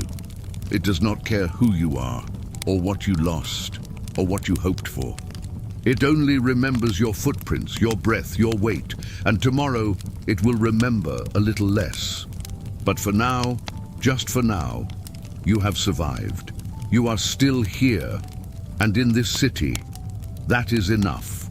Speaker 1: It does not care who you are, or what you lost, or what you hoped for. It only remembers your footprints, your breath, your weight, and tomorrow it will remember a little less. But for now, just for now, you have survived. You are still here, and in this city. That is enough.